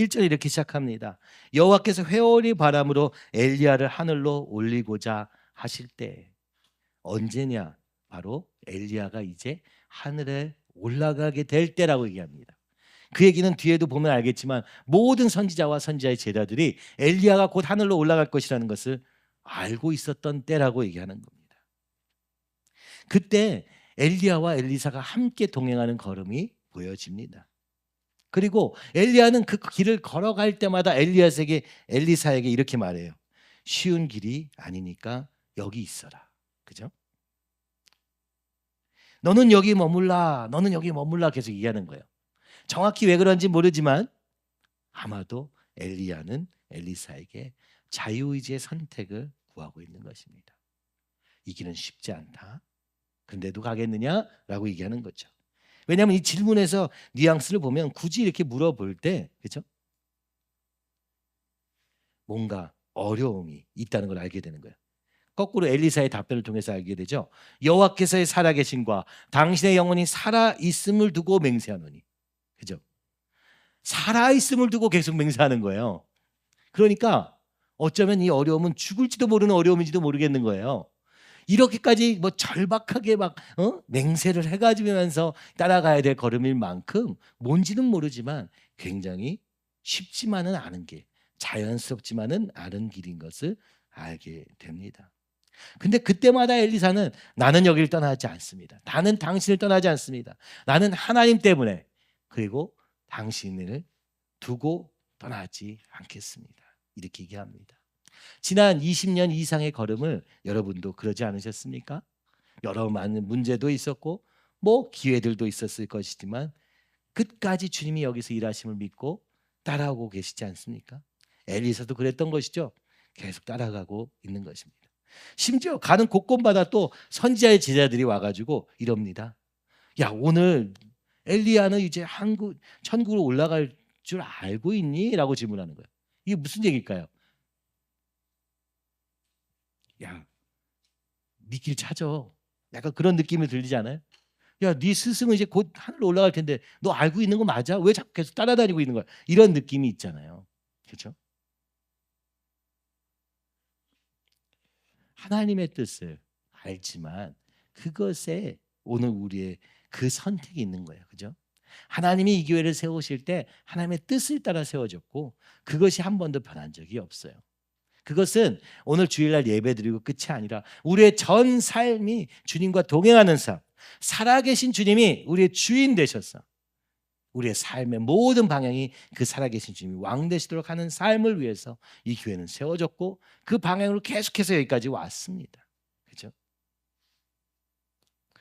1절에 이렇게 시작합니다. 여호와께서 회오리 바람으로 엘리야를 하늘로 올리고자 하실 때, 언제냐? 바로 엘리야가 이제 하늘에 올라가게 될 때라고 얘기합니다. 그 얘기는 뒤에도 보면 알겠지만 모든 선지자와 선지자의 제자들이 엘리야가 곧 하늘로 올라갈 것이라는 것을 알고 있었던 때라고 얘기하는 겁니다. 그때 엘리야와 엘리사가 함께 동행하는 걸음이 보여집니다. 그리고 엘리야는 그 길을 걸어갈 때마다 엘리사에게 이렇게 말해요. 쉬운 길이 아니니까 여기 있어라. 그죠? 너는 여기 머물라. 너는 여기 머물라 계속 얘기하는 거예요. 정확히 왜 그런지 모르지만 아마도 엘리야는 엘리사에게 자유의지의 선택을 구하고 있는 것입니다. 이 길은 쉽지 않다. 그런데도 가겠느냐라고 얘기하는 거죠. 왜냐하면 이 질문에서 뉘앙스를 보면 굳이 이렇게 물어볼 때, 그렇죠? 뭔가 어려움이 있다는 걸 알게 되는 거예요. 거꾸로 엘리사의 답변을 통해서 알게 되죠. 여호와께서의 살아계심과 당신의 영혼이 살아있음을 두고 맹세하노니. 그죠? 살아있음을 두고 계속 맹세하는 거예요. 그러니까 어쩌면 이 어려움은 죽을지도 모르는 어려움인지도 모르겠는 거예요. 이렇게까지 뭐 절박하게 막 맹세를 해가지면서 따라가야 될 걸음일 만큼 뭔지는 모르지만 굉장히 쉽지만은 않은 길, 자연스럽지만은 않은 길인 것을 알게 됩니다. 근데 그때마다 엘리사는 나는 여기를 떠나지 않습니다. 나는 당신을 떠나지 않습니다. 나는 하나님 때문에, 그리고 당신을 두고 떠나지 않겠습니다. 이렇게 얘기합니다. 지난 20년 이상의 걸음을 여러분도 그러지 않으셨습니까? 여러 많은 문제도 있었고 뭐 기회들도 있었을 것이지만 끝까지 주님이 여기서 일하심을 믿고 따라오고 계시지 않습니까? 엘리사도 그랬던 것이죠. 계속 따라가고 있는 것입니다. 심지어 가는 곳곳마다 또 선지자의 제자들이 와가지고 이럽니다. 야, 오늘 엘리야는 이제 천국으로 올라갈 줄 알고 있니? 라고 질문하는 거예요. 이게 무슨 얘기일까요? 야, 네 길 찾아. 약간 그런 느낌이 들리지 않아요? 야, 네 스승은 이제 곧 하늘로 올라갈 텐데 너 알고 있는 거 맞아? 왜 자꾸 계속 따라다니고 있는 거야? 이런 느낌이 있잖아요. 그렇죠? 하나님의 뜻을 알지만 그것에 오늘 우리의 그 선택이 있는 거예요. 그죠? 하나님이 이 교회를 세우실 때 하나님의 뜻을 따라 세워졌고 그것이 한 번도 변한 적이 없어요. 그것은 오늘 주일날 예배드리고 끝이 아니라 우리의 전 삶이 주님과 동행하는 삶, 살아계신 주님이 우리의 주인 되셔서 우리의 삶의 모든 방향이 그 살아계신 주님이 왕 되시도록 하는 삶을 위해서 이 교회는 세워졌고 그 방향으로 계속해서 여기까지 왔습니다. 그렇죠?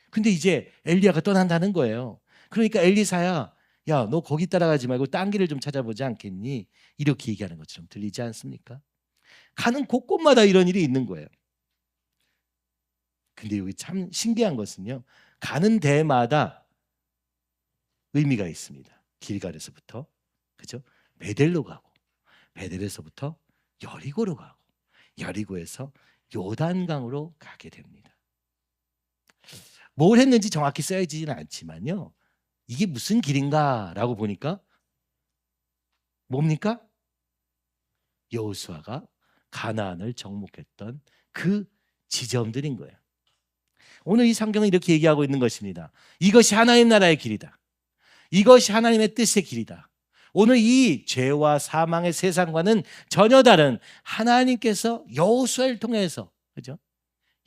근데 이제 엘리야가 떠난다는 거예요. 그러니까 엘리사야, 야, 너 거기 따라가지 말고 딴 길을 좀 찾아보지 않겠니? 이렇게 얘기하는 것처럼 들리지 않습니까? 가는 곳곳마다 이런 일이 있는 거예요. 근데 여기 참 신기한 것은요, 가는 데마다 의미가 있습니다. 길갈에서부터, 그죠? 베델로 가고, 베델에서부터 여리고로 가고, 여리고에서 요단강으로 가게 됩니다. 뭘 했는지 정확히 써야지는 않지만요, 이게 무슨 길인가라고 보니까 뭡니까? 여호수아가 가나안을 정복했던 그 지점들인 거예요. 오늘 이 성경은 이렇게 얘기하고 있는 것입니다. 이것이 하나님 나라의 길이다. 이것이 하나님의 뜻의 길이다. 오늘 이 죄와 사망의 세상과는 전혀 다른 하나님께서 여호수아를 통해서, 그죠?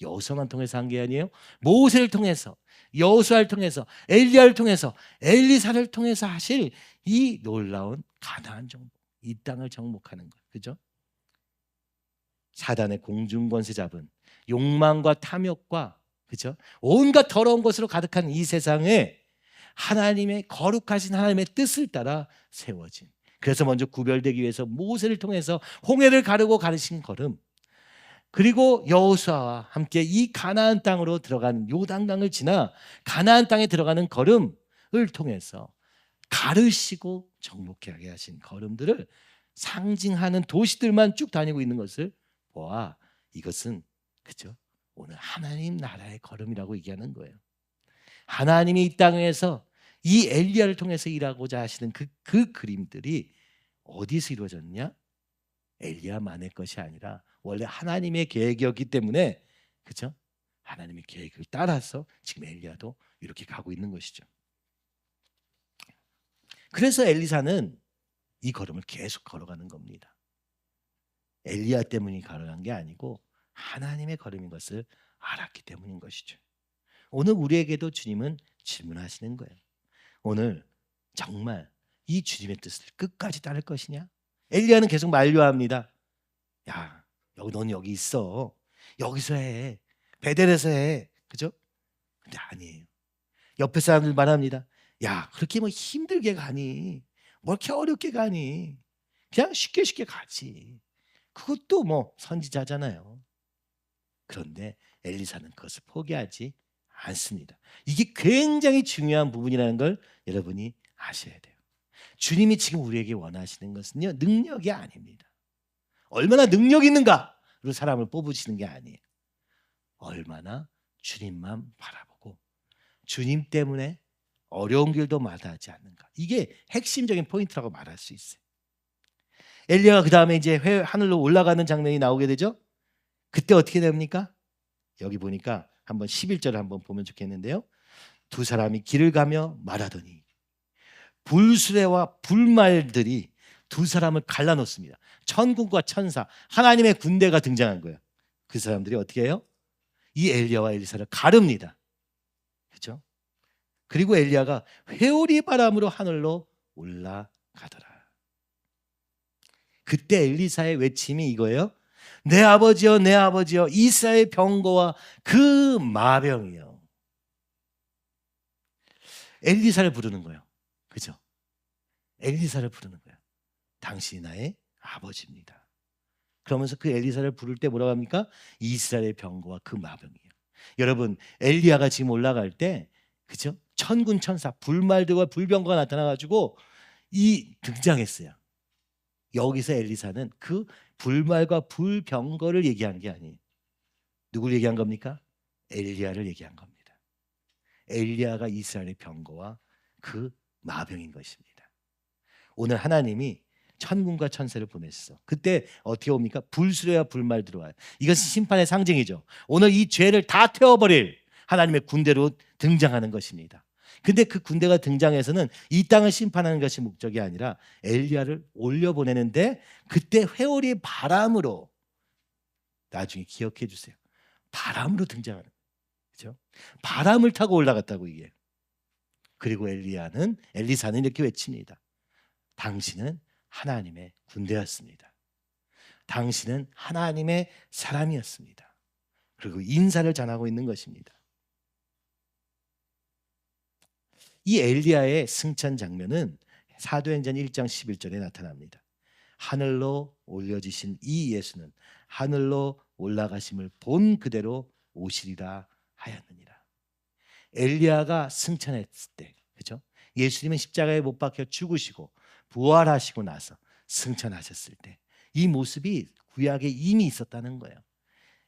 여호수아만 통해서 한 게 아니에요. 모세를 통해서, 여호수아를 통해서, 엘리야를 통해서, 엘리사를 통해서 하실 이 놀라운 가나안 정복, 이 땅을 정복하는 것, 그죠? 사단의 공중 권세 잡은 욕망과 탐욕과, 그죠? 온갖 더러운 것으로 가득한 이 세상에 하나님의 거룩하신 하나님의 뜻을 따라 세워진, 그래서 먼저 구별되기 위해서 모세를 통해서 홍해를 가르고 가르신 걸음, 그리고 여호수아와 함께 이 가나안 땅으로 들어가는 요단강을 지나 가나안 땅에 들어가는 걸음을 통해서 가르시고 정복하게 하신 걸음들을 상징하는 도시들만 쭉 다니고 있는 것을 보아 이것은, 그죠? 오늘 하나님 나라의 걸음이라고 얘기하는 거예요. 하나님이 이 땅에서 이 엘리야를 통해서 일하고자 하시는 그 그림들이 어디서 이루어졌냐? 엘리야만의 것이 아니라 원래 하나님의 계획이었기 때문에, 그렇죠? 하나님의 계획을 따라서 지금 엘리야도 이렇게 가고 있는 것이죠. 그래서 엘리사는 이 걸음을 계속 걸어가는 겁니다. 엘리야 때문에 걸어간 게 아니고 하나님의 걸음인 것을 알았기 때문인 것이죠. 오늘 우리에게도 주님은 질문하시는 거예요. 오늘 정말 이 주님의 뜻을 끝까지 따를 것이냐? 엘리야는 계속 만류합니다. 야, 넌 여기 있어. 여기서 해. 베델에서 해. 그죠? 근데 아니에요. 옆에 사람들 말합니다. 야, 그렇게 뭐 힘들게 가니? 뭐 이렇게 어렵게 가니? 그냥 쉽게 쉽게 가지. 그것도 뭐 선지자잖아요. 그런데 엘리사는 그것을 포기하지 않습니다. 이게 굉장히 중요한 부분이라는 걸 여러분이 아셔야 돼요. 주님이 지금 우리에게 원하시는 것은요, 능력이 아닙니다. 얼마나 능력 있는가로 사람을 뽑으시는 게 아니에요. 얼마나 주님만 바라보고 주님 때문에 어려운 길도 마다하지 않는가. 이게 핵심적인 포인트라고 말할 수 있어요. 엘리야가 그 다음에 이제 하늘로 올라가는 장면이 나오게 되죠. 그때 어떻게 됩니까? 여기 보니까 한번 11절을 한번 보면 좋겠는데요. 두 사람이 길을 가며 말하더니 불수레와 불말들이 두 사람을 갈라놓습니다. 천군과 천사, 하나님의 군대가 등장한 거예요. 그 사람들이 어떻게 해요? 이 엘리야와 엘리사를 가릅니다. 그렇죠? 그리고 엘리야가 회오리 바람으로 하늘로 올라가더라. 그때 엘리사의 외침이 이거예요. 내 아버지여, 내 아버지여, 이스라엘 병거와 그 마병이요. 엘리사를 부르는 거예요. 그죠? 엘리사를 부르는 거예요. 당신이 나의 아버지입니다. 그러면서 그 엘리사를 부를 때 뭐라고 합니까? 이스라엘의 병거와 그 마병이요. 여러분, 엘리야가 지금 올라갈 때, 그죠? 천군 천사, 불말들과 불병거가 나타나가지고 이 등장했어요. 여기서 엘리사는 그 불말과 불병거를 얘기한 게 아니에요. 누굴 얘기한 겁니까? 엘리야를 얘기한 겁니다. 엘리야가 이스라엘의 병거와 그 마병인 것입니다. 오늘 하나님이 천군과 천사를 보냈어. 그때 어떻게 옵니까? 불수레와 불말 들어와요. 이것은 심판의 상징이죠. 오늘 이 죄를 다 태워버릴 하나님의 군대로 등장하는 것입니다. 근데 그 군대가 등장해서는 이 땅을 심판하는 것이 목적이 아니라 엘리야를 올려보내는데, 그때 회오리 바람으로, 나중에 기억해 주세요. 바람으로 등장하는 거예요. 그렇죠? 바람을 타고 올라갔다고 이게. 그리고 엘리사는 이렇게 외칩니다. 당신은 하나님의 군대였습니다. 당신은 하나님의 사람이었습니다. 그리고 인사를 전하고 있는 것입니다. 이 엘리야의 승천 장면은 사도행전 1장 11절에 나타납니다. 하늘로 올려지신 이 예수는 하늘로 올라가심을 본 그대로 오시리라 하였느니라. 엘리야가 승천했을 때, 그렇죠? 예수님은 십자가에 못 박혀 죽으시고 부활하시고 나서 승천하셨을 때 이 모습이 구약에 이미 있었다는 거예요.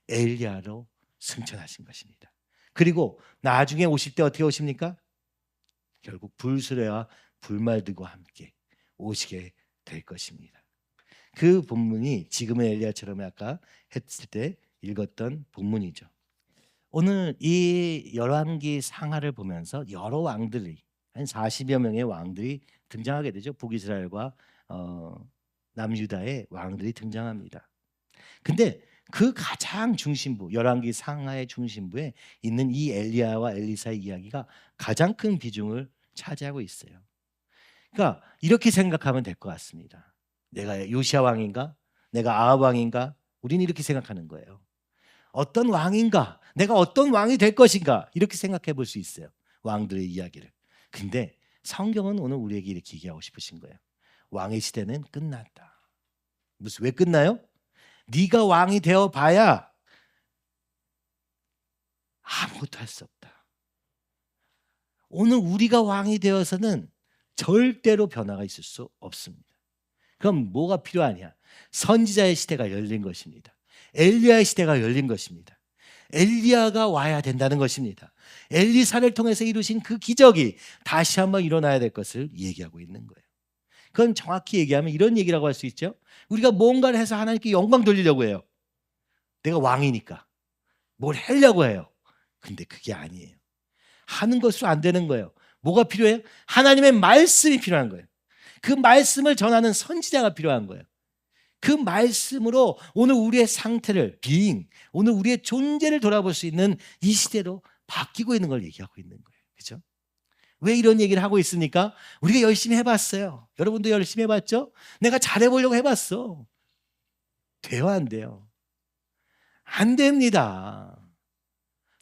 엘리야로 승천하신 것입니다. 그리고 나중에 오실 때 어떻게 오십니까? 결국 불수레와 불말들과 함께 오시게 될 것입니다. 그 본문이 지금의 엘리야처럼 아까 했을 때 읽었던 본문이죠. 오늘 이 열왕기 상하를 보면서 여러 왕들이, 한 40여 명의 왕들이 등장하게 되죠. 북이스라엘과 남유다의 왕들이 등장합니다. 근데 그 가장 중심부, 열왕기 상하의 중심부에 있는 이 엘리야와 엘리사의 이야기가 가장 큰 비중을 차지하고 있어요. 그러니까 이렇게 생각하면 될 것 같습니다. 내가 요시야 왕인가? 내가 아합 왕인가? 우리는 이렇게 생각하는 거예요. 어떤 왕인가? 내가 어떤 왕이 될 것인가? 이렇게 생각해 볼 수 있어요. 왕들의 이야기를. 근데 성경은 오늘 우리에게 이렇게 얘기하고 싶으신 거예요. 왕의 시대는 끝났다. 왜 끝나요? 네가 왕이 되어 봐야 아무것도 할 수 없다. 오늘 우리가 왕이 되어서는 절대로 변화가 있을 수 없습니다. 그럼 뭐가 필요하냐? 선지자의 시대가 열린 것입니다. 엘리야의 시대가 열린 것입니다. 엘리야가 와야 된다는 것입니다. 엘리사를 통해서 이루신 그 기적이 다시 한번 일어나야 될 것을 얘기하고 있는 거예요. 그건 정확히 얘기하면 이런 얘기라고 할 수 있죠. 우리가 뭔가를 해서 하나님께 영광 돌리려고 해요. 내가 왕이니까 뭘 하려고 해요. 근데 그게 아니에요. 하는 것으로 안 되는 거예요. 뭐가 필요해요? 하나님의 말씀이 필요한 거예요. 그 말씀을 전하는 선지자가 필요한 거예요. 그 말씀으로 오늘 우리의 상태를 오늘 우리의 존재를 돌아볼 수 있는 이 시대로 바뀌고 있는 걸 얘기하고 있는 거예요. 그렇죠? 왜 이런 얘기를 하고 있습니까? 우리가 열심히 해봤어요. 여러분도 열심히 해봤죠? 내가 잘해보려고 해봤어. 돼요, 안 돼요? 안 됩니다.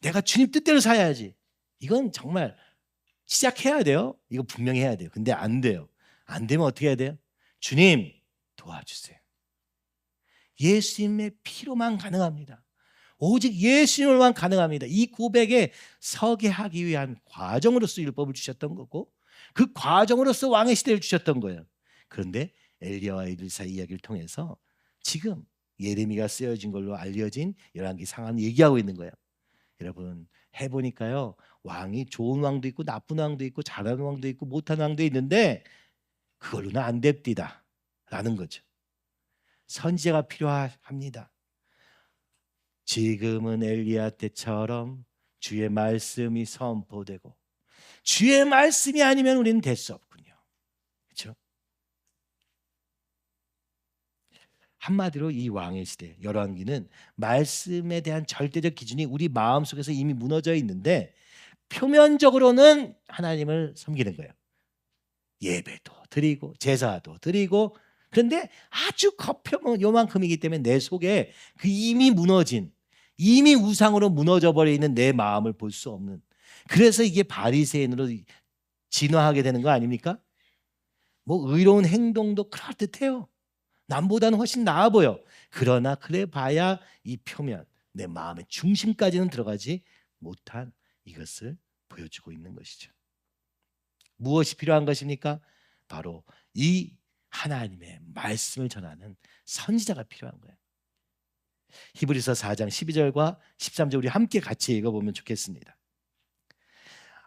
내가 주님 뜻대로 살아야지. 이건 정말 시작해야 돼요. 이거 분명히 해야 돼요. 근데 안 돼요. 안 되면 어떻게 해야 돼요? 주님 도와주세요. 예수님의 피로만 가능합니다. 오직 예수님으로만 가능합니다. 이 고백에 서게 하기 위한 과정으로서 율법을 주셨던 거고 그 과정으로서 왕의 시대를 주셨던 거예요. 그런데 엘리야와 엘리사 이야기를 통해서 지금 예레미야가 쓰여진 걸로 알려진 열왕기 상황을 얘기하고 있는 거예요. 여러분 해보니까요, 왕이 좋은 왕도 있고 나쁜 왕도 있고 잘하는 왕도 있고 못하는 왕도 있는데 그걸로는 안 됩디다 라는 거죠. 선지자가 필요합니다. 지금은 엘리야 때처럼 주의 말씀이 선포되고 주의 말씀이 아니면 우리는 될 수 없군요. 그렇죠? 한마디로 이 왕의 시대 열왕기는 말씀에 대한 절대적 기준이 우리 마음속에서 이미 무너져 있는데 표면적으로는 하나님을 섬기는 거예요. 예배도 드리고 제사도 드리고, 그런데 아주 요만큼이기 때문에 내 속에 그 이미 무너진, 이미 우상으로 무너져 버려 있는 내 마음을 볼 수 없는, 그래서 이게 바리새인으로 진화하게 되는 거 아닙니까? 뭐 의로운 행동도 그럴듯해요. 남보다는 훨씬 나아 보여. 그러나 그래 봐야 이 표면, 내 마음의 중심까지는 들어가지 못한 이것을 보여주고 있는 것이죠. 무엇이 필요한 것입니까? 바로 이 하나님의 말씀을 전하는 선지자가 필요한 거예요. 히브리서 4장 12절과 13절 우리 함께 같이 읽어보면 좋겠습니다.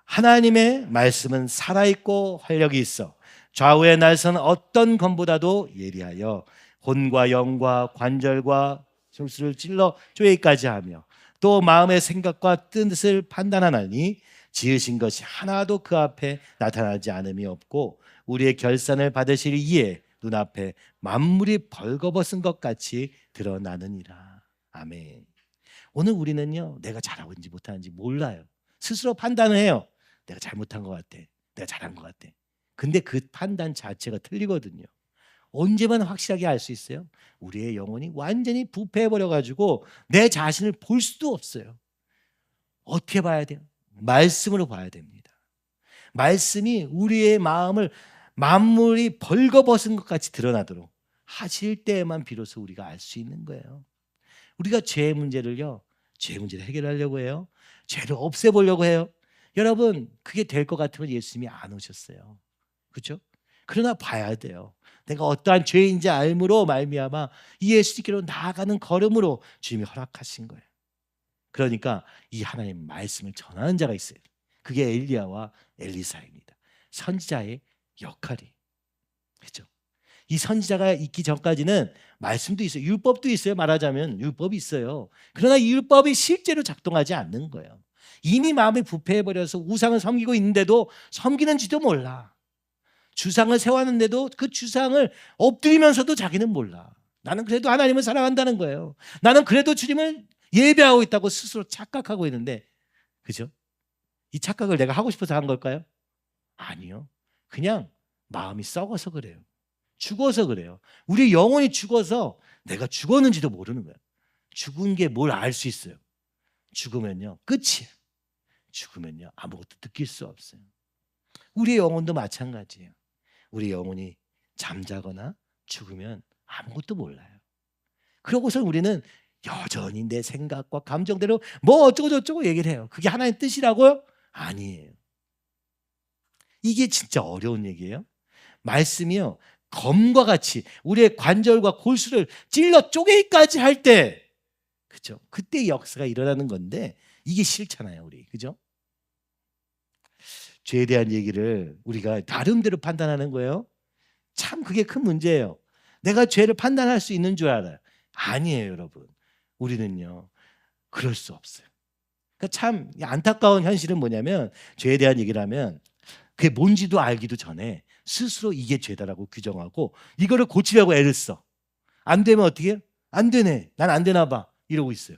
하나님의 말씀은 살아있고 활력이 있어 좌우의 날선 어떤 검보다도 예리하여 혼과 영과 관절과 술수를 찔러 쪼개기까지 하며 또 마음의 생각과 뜻을 판단하나니 지으신 것이 하나도 그 앞에 나타나지 않음이 없고 우리의 결산을 받으실 이에 눈앞에 만물이 벌거벗은 것 같이 드러나느니라. 아멘. 오늘 우리는요, 내가 잘하고 있는지 못하는지 몰라요. 스스로 판단을 해요. 내가 잘못한 것 같아. 내가 잘한 것 같아. 근데 그 판단 자체가 틀리거든요. 언제만 확실하게 알 수 있어요? 우리의 영혼이 완전히 부패해버려가지고 내 자신을 볼 수도 없어요. 어떻게 봐야 돼요? 말씀으로 봐야 됩니다. 말씀이 우리의 마음을 만물이 벌거벗은 것 같이 드러나도록 하실 때에만 비로소 우리가 알 수 있는 거예요. 우리가 죄 문제를 해결하려고 해요. 죄를 없애보려고 해요. 여러분, 그게 될 것 같으면 예수님이 안 오셨어요. 그렇죠? 그러나 봐야 돼요. 내가 어떠한 죄인지 알므로 말미암아 이 예수님께로 나아가는 걸음으로 주님이 허락하신 거예요. 그러니까 이 하나님 말씀을 전하는 자가 있어요. 그게 엘리야와 엘리사입니다. 선지자의 역할이. 그렇죠? 이 선지자가 있기 전까지는 말씀도 있어요. 율법도 있어요. 말하자면 율법이 있어요. 그러나 이 율법이 실제로 작동하지 않는 거예요. 이미 마음이 부패해버려서 우상을 섬기고 있는데도 섬기는지도 몰라. 주상을 세웠는데도 그 주상을 엎드리면서도 자기는 몰라. 나는 그래도 하나님을 사랑한다는 거예요. 나는 그래도 주님을 예배하고 있다고 스스로 착각하고 있는데, 그죠? 이 착각을 내가 하고 싶어서 한 걸까요? 아니요. 그냥 마음이 썩어서 그래요. 죽어서 그래요. 우리 영혼이 죽어서 내가 죽었는지도 모르는 거예요. 죽은 게 뭘 알 수 있어요? 죽으면요, 끝이에요. 죽으면요, 아무것도 느낄 수 없어요. 우리의 영혼도 마찬가지예요. 우리 영혼이 잠자거나 죽으면 아무것도 몰라요. 그러고서 우리는 여전히 내 생각과 감정대로 뭐 어쩌고 저쩌고 얘기를 해요. 그게 하나님의 뜻이라고요? 아니에요. 이게 진짜 어려운 얘기예요. 말씀이요, 검과 같이 우리의 관절과 골수를 찔러 쪼개기까지 할 때, 그죠? 그때 역사가 일어나는 건데 이게 싫잖아요, 우리. 그죠? 죄에 대한 얘기를 우리가 나름대로 판단하는 거예요. 참 그게 큰 문제예요. 내가 죄를 판단할 수 있는 줄 알아요. 아니에요, 여러분. 우리는요, 그럴 수 없어요. 그러니까 참 안타까운 현실은 뭐냐면, 죄에 대한 얘기를 하면 그게 뭔지도 알기도 전에 스스로 이게 죄다라고 규정하고 이거를 고치려고 애를 써. 안 되면 어떻게 해요? 안 되네. 난 안 되나 봐. 이러고 있어요.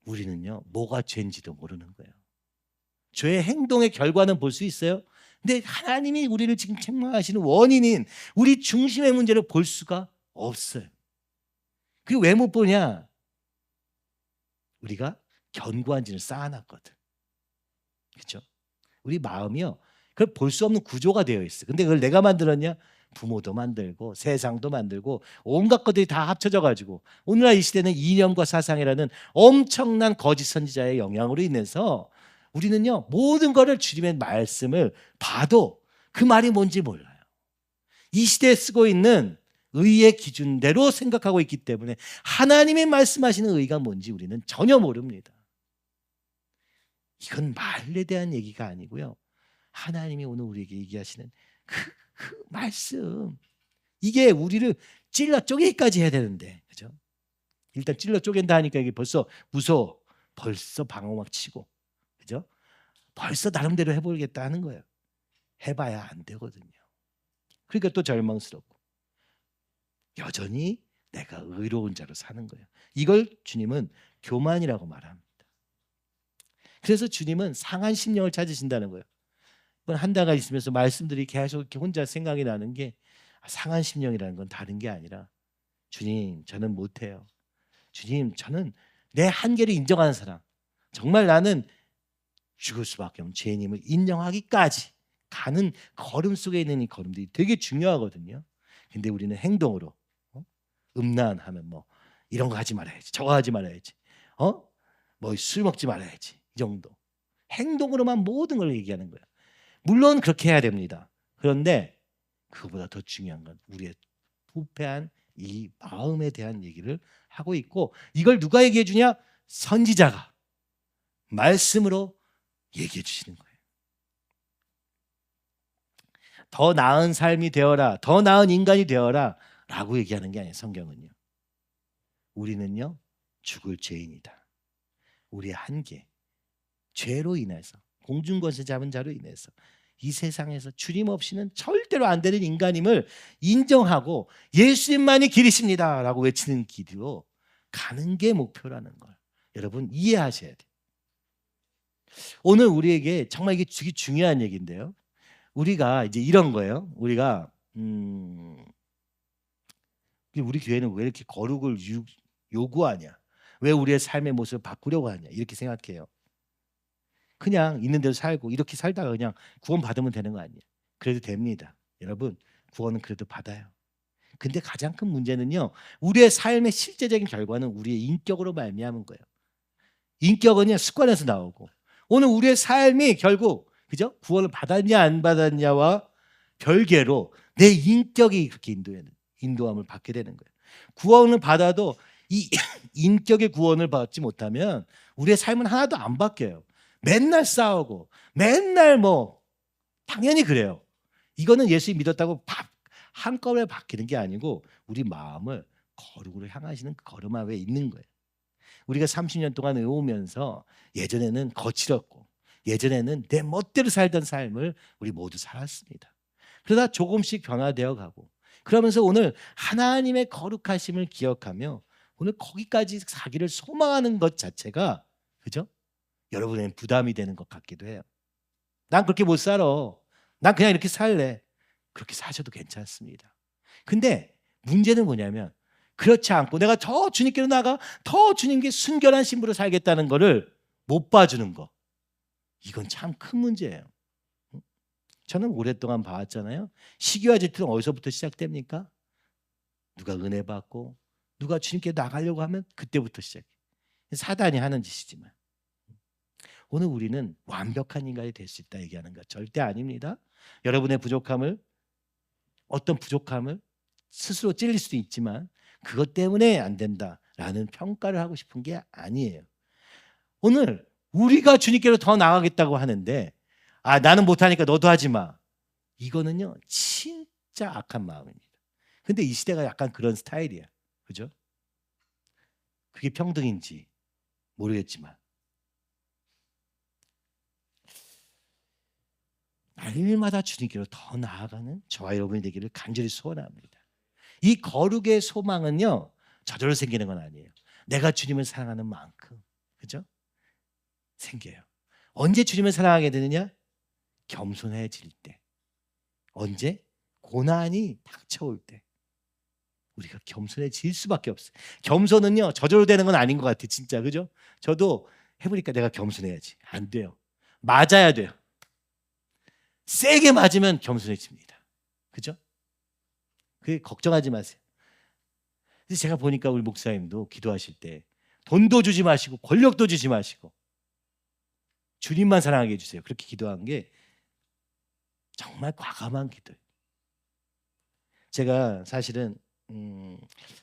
우리는요, 뭐가 죄인지도 모르는 거예요. 죄의 행동의 결과는 볼 수 있어요. 근데 하나님이 우리를 지금 책망하시는 원인인 우리 중심의 문제를 볼 수가 없어요. 그게 왜 못 보냐? 우리가 견고한 진을 쌓아놨거든. 그렇죠? 우리 마음이요, 그걸 볼 수 없는 구조가 되어 있어. 근데 그걸 내가 만들었냐? 부모도 만들고 세상도 만들고 온갖 것들이 다 합쳐져 가지고 오늘날 이 시대는 이념과 사상이라는 엄청난 거짓 선지자의 영향으로 인해서 우리는요, 모든 것을 주님의 말씀을 봐도 그 말이 뭔지 몰라요. 이 시대에 쓰고 있는 의의 기준대로 생각하고 있기 때문에 하나님의 말씀하시는 의가 뭔지 우리는 전혀 모릅니다. 이건 말에 대한 얘기가 아니고요, 하나님이 오늘 우리에게 얘기하시는 그 말씀, 이게 우리를 찔러 쪼개기까지 해야 되는데, 그죠? 일단 찔러 쪼갠다 하니까 이게 벌써 무서워. 벌써 방어막 치고, 그죠? 벌써 나름대로 해보겠다 하는 거예요. 해봐야 안 되거든요. 그러니까 또 절망스럽고 여전히 내가 의로운 자로 사는 거예요. 이걸 주님은 교만이라고 말합니다. 그래서 주님은 상한 심령을 찾으신다는 거예요. 한 달가 있으면서 말씀들이 계속 이렇게 혼자 생각이 나는 게, 상한 심령이라는 건 다른 게 아니라, 주님 저는 못해요. 주님 저는 내 한계를 인정하는 사람, 정말 나는 죽을 수밖에 없는 죄인임을 인정하기까지 가는 걸음 속에 있는 이 걸음들이 되게 중요하거든요. 근데 우리는 행동으로 음란하면 뭐 이런 거 하지 말아야지, 저거 하지 말아야지, 뭐 술 먹지 말아야지, 이 정도 행동으로만 모든 걸 얘기하는 거예요. 물론 그렇게 해야 됩니다. 그런데 그거보다 더 중요한 건 우리의 부패한 이 마음에 대한 얘기를 하고 있고, 이걸 누가 얘기해 주냐? 선지자가 말씀으로 얘기해 주시는 거예요. 더 나은 삶이 되어라, 더 나은 인간이 되어라 라고 얘기하는 게 아니에요. 성경은요, 우리는요 죽을 죄인이다. 우리의 한계, 죄로 인해서, 공중권세 잡은 자로 인해서 이 세상에서 주님 없이는 절대로 안 되는 인간임을 인정하고 예수님만이 길이십니다 라고 외치는 길로 가는 게 목표라는 걸 여러분 이해하셔야 돼요. 오늘 우리에게 정말 이게 되게 중요한 얘기인데요, 우리가 이제 이런 거예요. 우리가 우리 교회는 왜 이렇게 거룩을 요구하냐, 왜 우리의 삶의 모습을 바꾸려고 하냐, 이렇게 생각해요. 그냥 있는 대로 살고 이렇게 살다가 그냥 구원 받으면 되는 거 아니에요. 그래도 됩니다. 여러분, 구원은 그래도 받아요. 근데 가장 큰 문제는요, 우리의 삶의 실제적인 결과는 우리의 인격으로 말미암은 거예요. 인격은요 습관에서 나오고, 오늘 우리의 삶이 결국, 그죠? 구원을 받았냐 안 받았냐와 별개로 내 인격이 그렇게 인도함을 받게 되는 거예요. 구원을 받아도 이 인격의 구원을 받지 못하면 우리의 삶은 하나도 안 바뀌어요. 맨날 싸우고 맨날 뭐, 당연히 그래요. 이거는 예수 믿었다고 한꺼번에 바뀌는 게 아니고 우리 마음을 거룩으로 향하시는 그 걸음 위에 있는 거예요. 우리가 30년 동안 외우면서 예전에는 거칠었고 예전에는 내 멋대로 살던 삶을 우리 모두 살았습니다. 그러다 조금씩 변화되어 가고, 그러면서 오늘 하나님의 거룩하심을 기억하며 오늘 거기까지 사기를 소망하는 것 자체가, 그죠? 여러분에겐 부담이 되는 것 같기도 해요. 난 그렇게 못 살아, 난 그냥 이렇게 살래. 그렇게 사셔도 괜찮습니다. 근데 문제는 뭐냐면, 그렇지 않고 내가 더 주님께로 나가 더 주님께 순결한 신부로 살겠다는 거를 못 봐주는 거, 이건 참 큰 문제예요. 저는 오랫동안 봐왔잖아요. 시기와 질투는 어디서부터 시작됩니까? 누가 은혜 받고 누가 주님께 나가려고 하면 그때부터 시작해요. 사단이 하는 짓이지만, 오늘 우리는 완벽한 인간이 될 수 있다 얘기하는 거 절대 아닙니다. 여러분의 부족함을, 어떤 부족함을 스스로 찔릴 수도 있지만 그것 때문에 안 된다라는 평가를 하고 싶은 게 아니에요. 오늘 우리가 주님께로 더 나가겠다고 하는데, 나는 못하니까 너도 하지 마, 이거는요 진짜 악한 마음입니다. 근데 이 시대가 약간 그런 스타일이야. 그죠? 그게 평등인지 모르겠지만 날마다 주님께로 더 나아가는 저와 여러분이 되기를 간절히 소원합니다. 이 거룩의 소망은요, 저절로 생기는 건 아니에요. 내가 주님을 사랑하는 만큼, 그죠? 생겨요. 언제 주님을 사랑하게 되느냐? 겸손해질 때. 언제? 고난이 닥쳐올 때. 우리가 겸손해질 수밖에 없어요. 겸손은요, 저절로 되는 건 아닌 것 같아요. 진짜, 그죠? 저도 해보니까 내가 겸손해야지. 안 돼요. 맞아야 돼요. 세게 맞으면 겸손해집니다. 그죠? 그게 걱정하지 마세요. 그래서 제가 보니까 우리 목사님도 기도하실 때 돈도 주지 마시고 권력도 주지 마시고 주님만 사랑하게 해주세요. 그렇게 기도한 게 정말 과감한 기도예요. 제가 사실은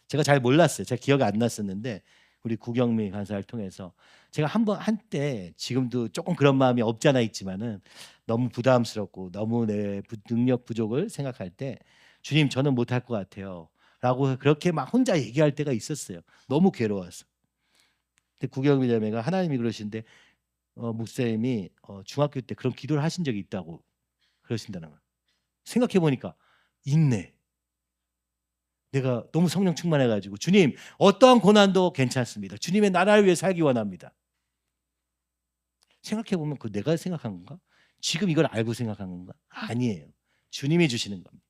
제가 잘 몰랐어요. 제가 기억이 안 났었는데 우리 구경미 간사를 통해서 제가 한때 지금도 조금 그런 마음이 없지 않아 있지만은 너무 부담스럽고 너무 내 능력 부족을 생각할 때 주님 저는 못할 것 같아요 라고 그렇게 막 혼자 얘기할 때가 있었어요. 너무 괴로워서. 근데 구경미 자매가 하나님이 그러신데 목사님이 중학교 때 그런 기도를 하신 적이 있다고 그러신다는 거예요. 생각해 보니까 있네. 내가 너무 성령 충만해가지고 주님 어떠한 고난도 괜찮습니다. 주님의 나라를 위해 살기 원합니다. 생각해보면 그 내가 생각한 건가? 지금 이걸 알고 생각한 건가? 아니에요. 주님이 주시는 겁니다.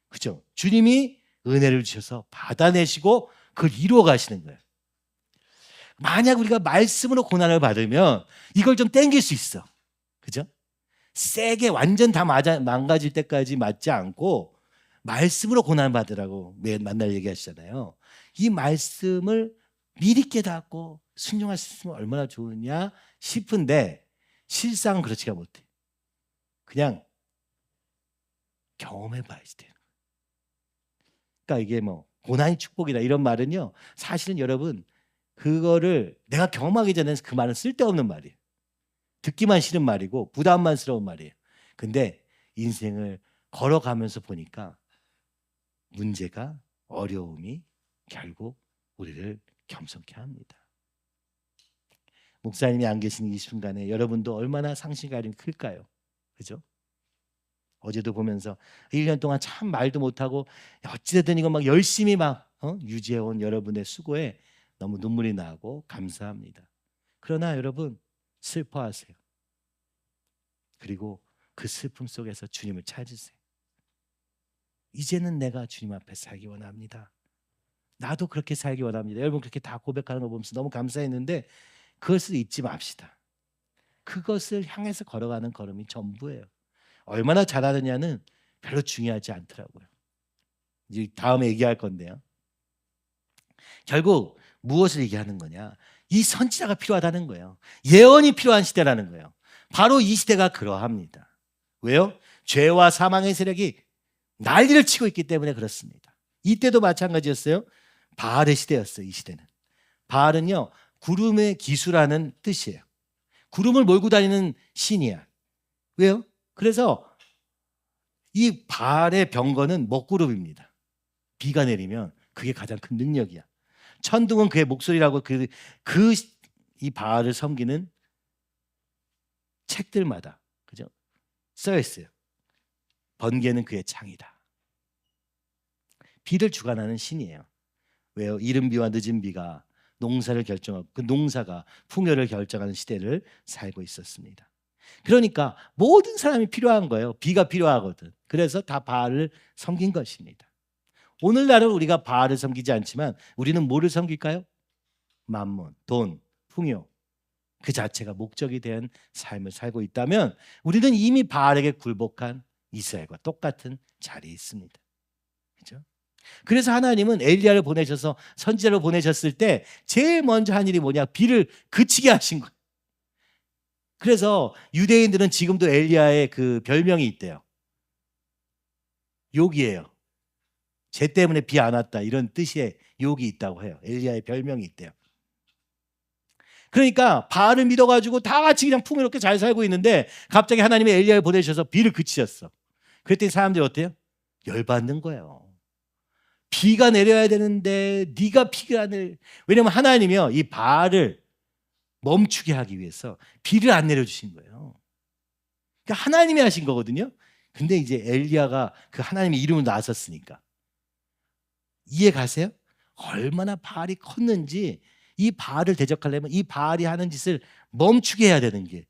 그죠? 주님이 은혜를 주셔서 받아내시고 그걸 이루어 가시는 거예요. 만약 우리가 말씀으로 고난을 받으면 이걸 좀 땡길 수 있어. 그죠? 세게 완전 다 망가질 때까지 맞지 않고 말씀으로 고난 받으라고 맨날 얘기하시잖아요. 이 말씀을 미리 깨닫고 순종할 수 있으면 얼마나 좋으냐 싶은데 실상은 그렇지가 못해. 그냥 경험해 봐야지 돼요. 그러니까 이게 뭐 고난이 축복이다 이런 말은요. 사실은 여러분 그거를 내가 경험하기 전에는 그 말은 쓸데없는 말이에요. 듣기만 싫은 말이고 부담만스러운 말이에요. 근데 인생을 걸어가면서 보니까 문제가 어려움이 결국 우리를 겸손케 합니다. 목사님이 안 계신 이 순간에 여러분도 얼마나 상실감이 클까요? 그죠? 어제도 보면서 1년 동안 참 말도 못하고 어찌됐든 이거 막 열심히 막 유지해온 여러분의 수고에 너무 눈물이 나고 감사합니다. 그러나 여러분 슬퍼하세요. 그리고 그 슬픔 속에서 주님을 찾으세요. 이제는 내가 주님 앞에 살기 원합니다. 나도 그렇게 살기 원합니다. 여러분 그렇게 다 고백하는 거 보면서 너무 감사했는데 그것을 잊지 맙시다. 그것을 향해서 걸어가는 걸음이 전부예요. 얼마나 잘하느냐는 별로 중요하지 않더라고요. 이제 다음에 얘기할 건데요. 결국 무엇을 얘기하는 거냐? 이 선지자가 필요하다는 거예요. 예언이 필요한 시대라는 거예요. 바로 이 시대가 그러합니다. 왜요? 죄와 사망의 세력이 난리를 치고 있기 때문에 그렇습니다. 이때도 마찬가지였어요. 바알의 시대였어요. 이 시대는. 바알은요 구름의 기수라는 뜻이에요. 구름을 몰고 다니는 신이야. 왜요? 그래서 이 바알의 병거는 먹구름입니다. 비가 내리면 그게 가장 큰 능력이야. 천둥은 그의 목소리라고 이 바알을 섬기는 책들마다 그죠? 써 있어요. 번개는 그의 창이다. 비를 주관하는 신이에요. 왜요? 이른 비와 늦은 비가 농사를 결정하고 그 농사가 풍요를 결정하는 시대를 살고 있었습니다. 그러니까 모든 사람이 필요한 거예요. 비가 필요하거든. 그래서 다 바알을 섬긴 것입니다. 오늘날은 우리가 바알을 섬기지 않지만 우리는 뭐를 섬길까요? 만문, 돈, 풍요 그 자체가 목적이 된 삶을 살고 있다면 우리는 이미 바알에게 굴복한 이스라엘과 똑같은 자리에 있습니다. 그렇죠? 그래서 하나님은 엘리야를 보내셔서 선지자를 보내셨을 때 제일 먼저 한 일이 뭐냐? 비를 그치게 하신 거예요. 그래서 유대인들은 지금도 엘리야의 그 별명이 있대요. 욕이에요. 쟤 때문에 비 안 왔다 이런 뜻의 욕이 있다고 해요. 엘리야의 별명이 있대요. 그러니까 바알을 믿어가지고 다 같이 그냥 풍요롭게 잘 살고 있는데 갑자기 하나님이 엘리야를 보내셔서 비를 그치셨어. 그랬더니 사람들이 어때요? 열받는 거예요. 비가 내려야 되는데 네가 비가 내려. 왜냐면 하나님이요, 이 바알을 멈추게 하기 위해서 비를 안 내려주신 거예요. 그러니까 하나님이 하신 거거든요. 근데 이제 엘리야가 그 하나님의 이름으로 나섰으니까. 이해 가세요? 얼마나 바알이 컸는지. 이 바알을 대적하려면 이 바알이 하는 짓을 멈추게 해야 되는 게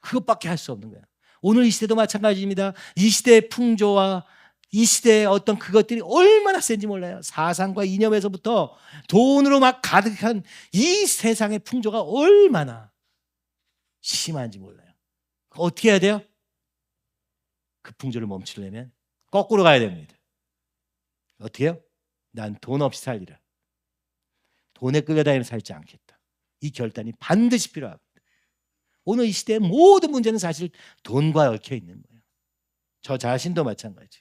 그것밖에 할 수 없는 거예요. 오늘 이 시대도 마찬가지입니다. 이 시대의 풍조와 이 시대의 어떤 그것들이 얼마나 센지 몰라요. 사상과 이념에서부터 돈으로 막 가득한 이 세상의 풍조가 얼마나 심한지 몰라요. 어떻게 해야 돼요? 그 풍조를 멈추려면 거꾸로 가야 됩니다. 어떻게 해요? 난 돈 없이 살리라. 돈에 끌려다니며 살지 않겠다. 이 결단이 반드시 필요합니다. 오늘 이 시대의 모든 문제는 사실 돈과 얽혀 있는 거예요. 저 자신도 마찬가지.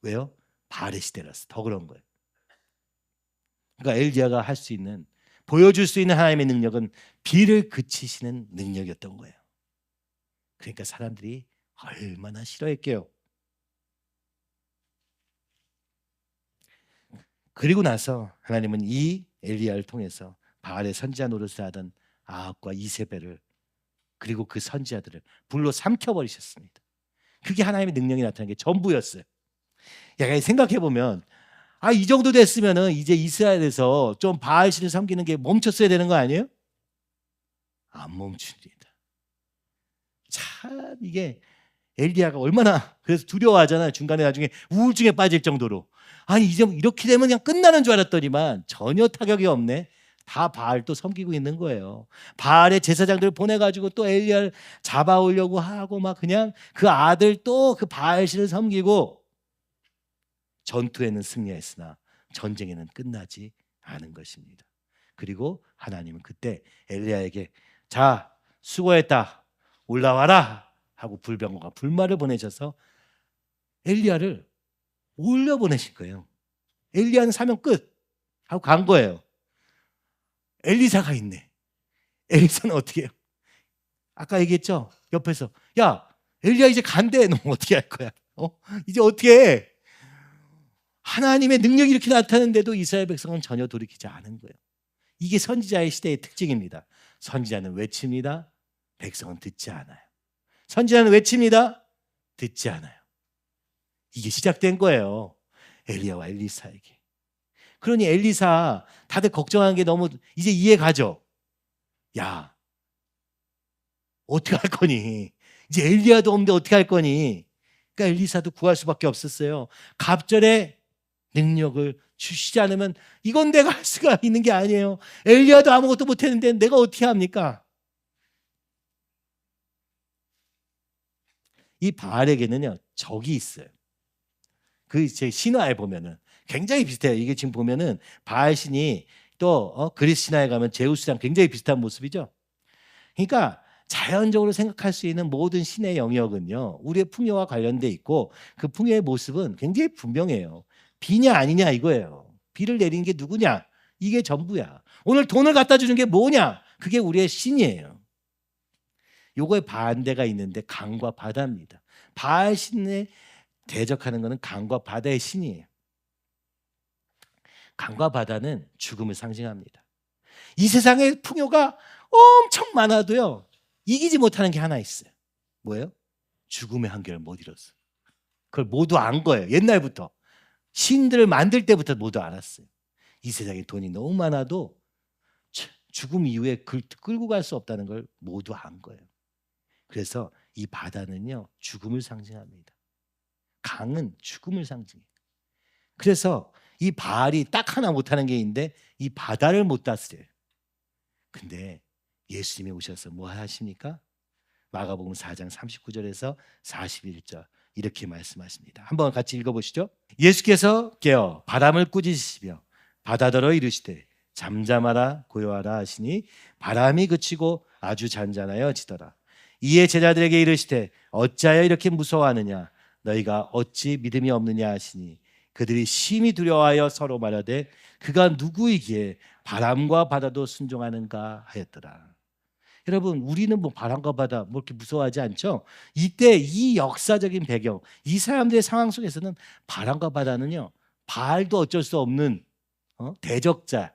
왜요? 바알의 시대라서 더 그런 거예요. 그러니까 엘리야가 할 수 있는, 보여줄 수 있는 하나님의 능력은 비를 그치시는 능력이었던 거예요. 그러니까 사람들이 얼마나 싫어했게요. 그리고 나서 하나님은 이 엘리야를 통해서 바알의 선지자 노릇을 하던 아합과 이세벨을, 그리고 그 선지자들을 불로 삼켜버리셨습니다. 그게 하나님의 능력이 나타난 게 전부였어요. 생각해보면 이 정도 됐으면 이제 이스라엘에서 좀 바알신을 섬기는 게 멈췄어야 되는 거 아니에요? 안 멈춥니다. 참 이게 엘리야가 얼마나 그래서 두려워하잖아요. 중간에 나중에 우울증에 빠질 정도로. 이제 이렇게 되면 그냥 끝나는 줄 알았더니만 전혀 타격이 없네. 다 바알 또 섬기고 있는 거예요. 바알의 제사장들을 보내가지고 또 엘리야를 잡아오려고 하고 막 그냥 그 아들 또 그 바알신을 섬기고, 전투에는 승리했으나 전쟁에는 끝나지 않은 것입니다. 그리고 하나님은 그때 엘리야에게 자, 수고했다, 올라와라 하고 불병거가 불말을 보내셔서 엘리야를 올려보내신 거예요. 엘리야는 사명 끝 하고 간 거예요. 엘리사가 있네. 엘리사는 어떻게 해요? 아까 얘기했죠? 옆에서 야, 엘리야 이제 간대. 너 어떻게 할 거야? 이제 어떻게 해? 하나님의 능력이 이렇게 나타나는데도 이스라엘 백성은 전혀 돌이키지 않은 거예요. 이게 선지자의 시대의 특징입니다. 선지자는 외칩니다. 백성은 듣지 않아요. 선지자는 외칩니다. 듣지 않아요. 이게 시작된 거예요. 엘리야와 엘리사에게. 그러니 엘리사 다들 걱정하는 게 너무 이제 이해 가죠. 야, 어떻게 할 거니? 이제 엘리야도 없는데 어떻게 할 거니? 그러니까 엘리사도 구할 수밖에 없었어요. 갑절에 능력을 주시지 않으면 이건 내가 할 수가 있는 게 아니에요. 엘리야도 아무것도 못했는데 내가 어떻게 합니까? 이 바알에게는요 적이 있어요. 그 제 신화에 보면은 굉장히 비슷해요. 이게 지금 보면은 바알 신이 또 그리스 신화에 가면 제우스랑 굉장히 비슷한 모습이죠. 그러니까 자연적으로 생각할 수 있는 모든 신의 영역은요 우리의 풍요와 관련돼 있고, 그 풍요의 모습은 굉장히 분명해요. 비냐 아니냐 이거예요. 비를 내리는 게 누구냐? 이게 전부야. 오늘 돈을 갖다 주는 게 뭐냐? 그게 우리의 신이에요. 요거에 반대가 있는데 강과 바다입니다. 바알 신에 대적하는 것은 강과 바다의 신이에요. 강과 바다는 죽음을 상징합니다. 이 세상에 풍요가 엄청 많아도요 이기지 못하는 게 하나 있어요. 뭐예요? 죽음의 한계를 못 이뤘어요. 그걸 모두 안 거예요. 옛날부터. 신들을 만들 때부터 모두 알았어요. 이 세상에 돈이 너무 많아도 죽음 이후에 끌고 갈 수 없다는 걸 모두 안 거예요. 그래서 이 바다는요 죽음을 상징합니다. 강은 죽음을 상징해요. 그래서 이 바알이 딱 하나 못하는 게 있는데 이 바다를 못 다스려요. 근데 예수님이 오셔서 뭐 하십니까? 마가복음 4장 39절에서 41절 이렇게 말씀하십니다. 한번 같이 읽어보시죠. 예수께서 깨어 바람을 꾸짖으시며 바다더러 이르시되 잠잠하라 고요하라 하시니 바람이 그치고 아주 잔잔하여 지더라. 이에 제자들에게 이르시되 어찌하여 이렇게 무서워하느냐? 너희가 어찌 믿음이 없느냐 하시니 그들이 심히 두려워하여 서로 말하되 그가 누구이기에 바람과 바다도 순종하는가 하였더라. 여러분 우리는 뭐 바람과 바다 뭐 이렇게 무서워하지 않죠? 이때 이 역사적인 배경, 이 사람들의 상황 속에서는 바람과 바다는요 바알도 어쩔 수 없는 대적자,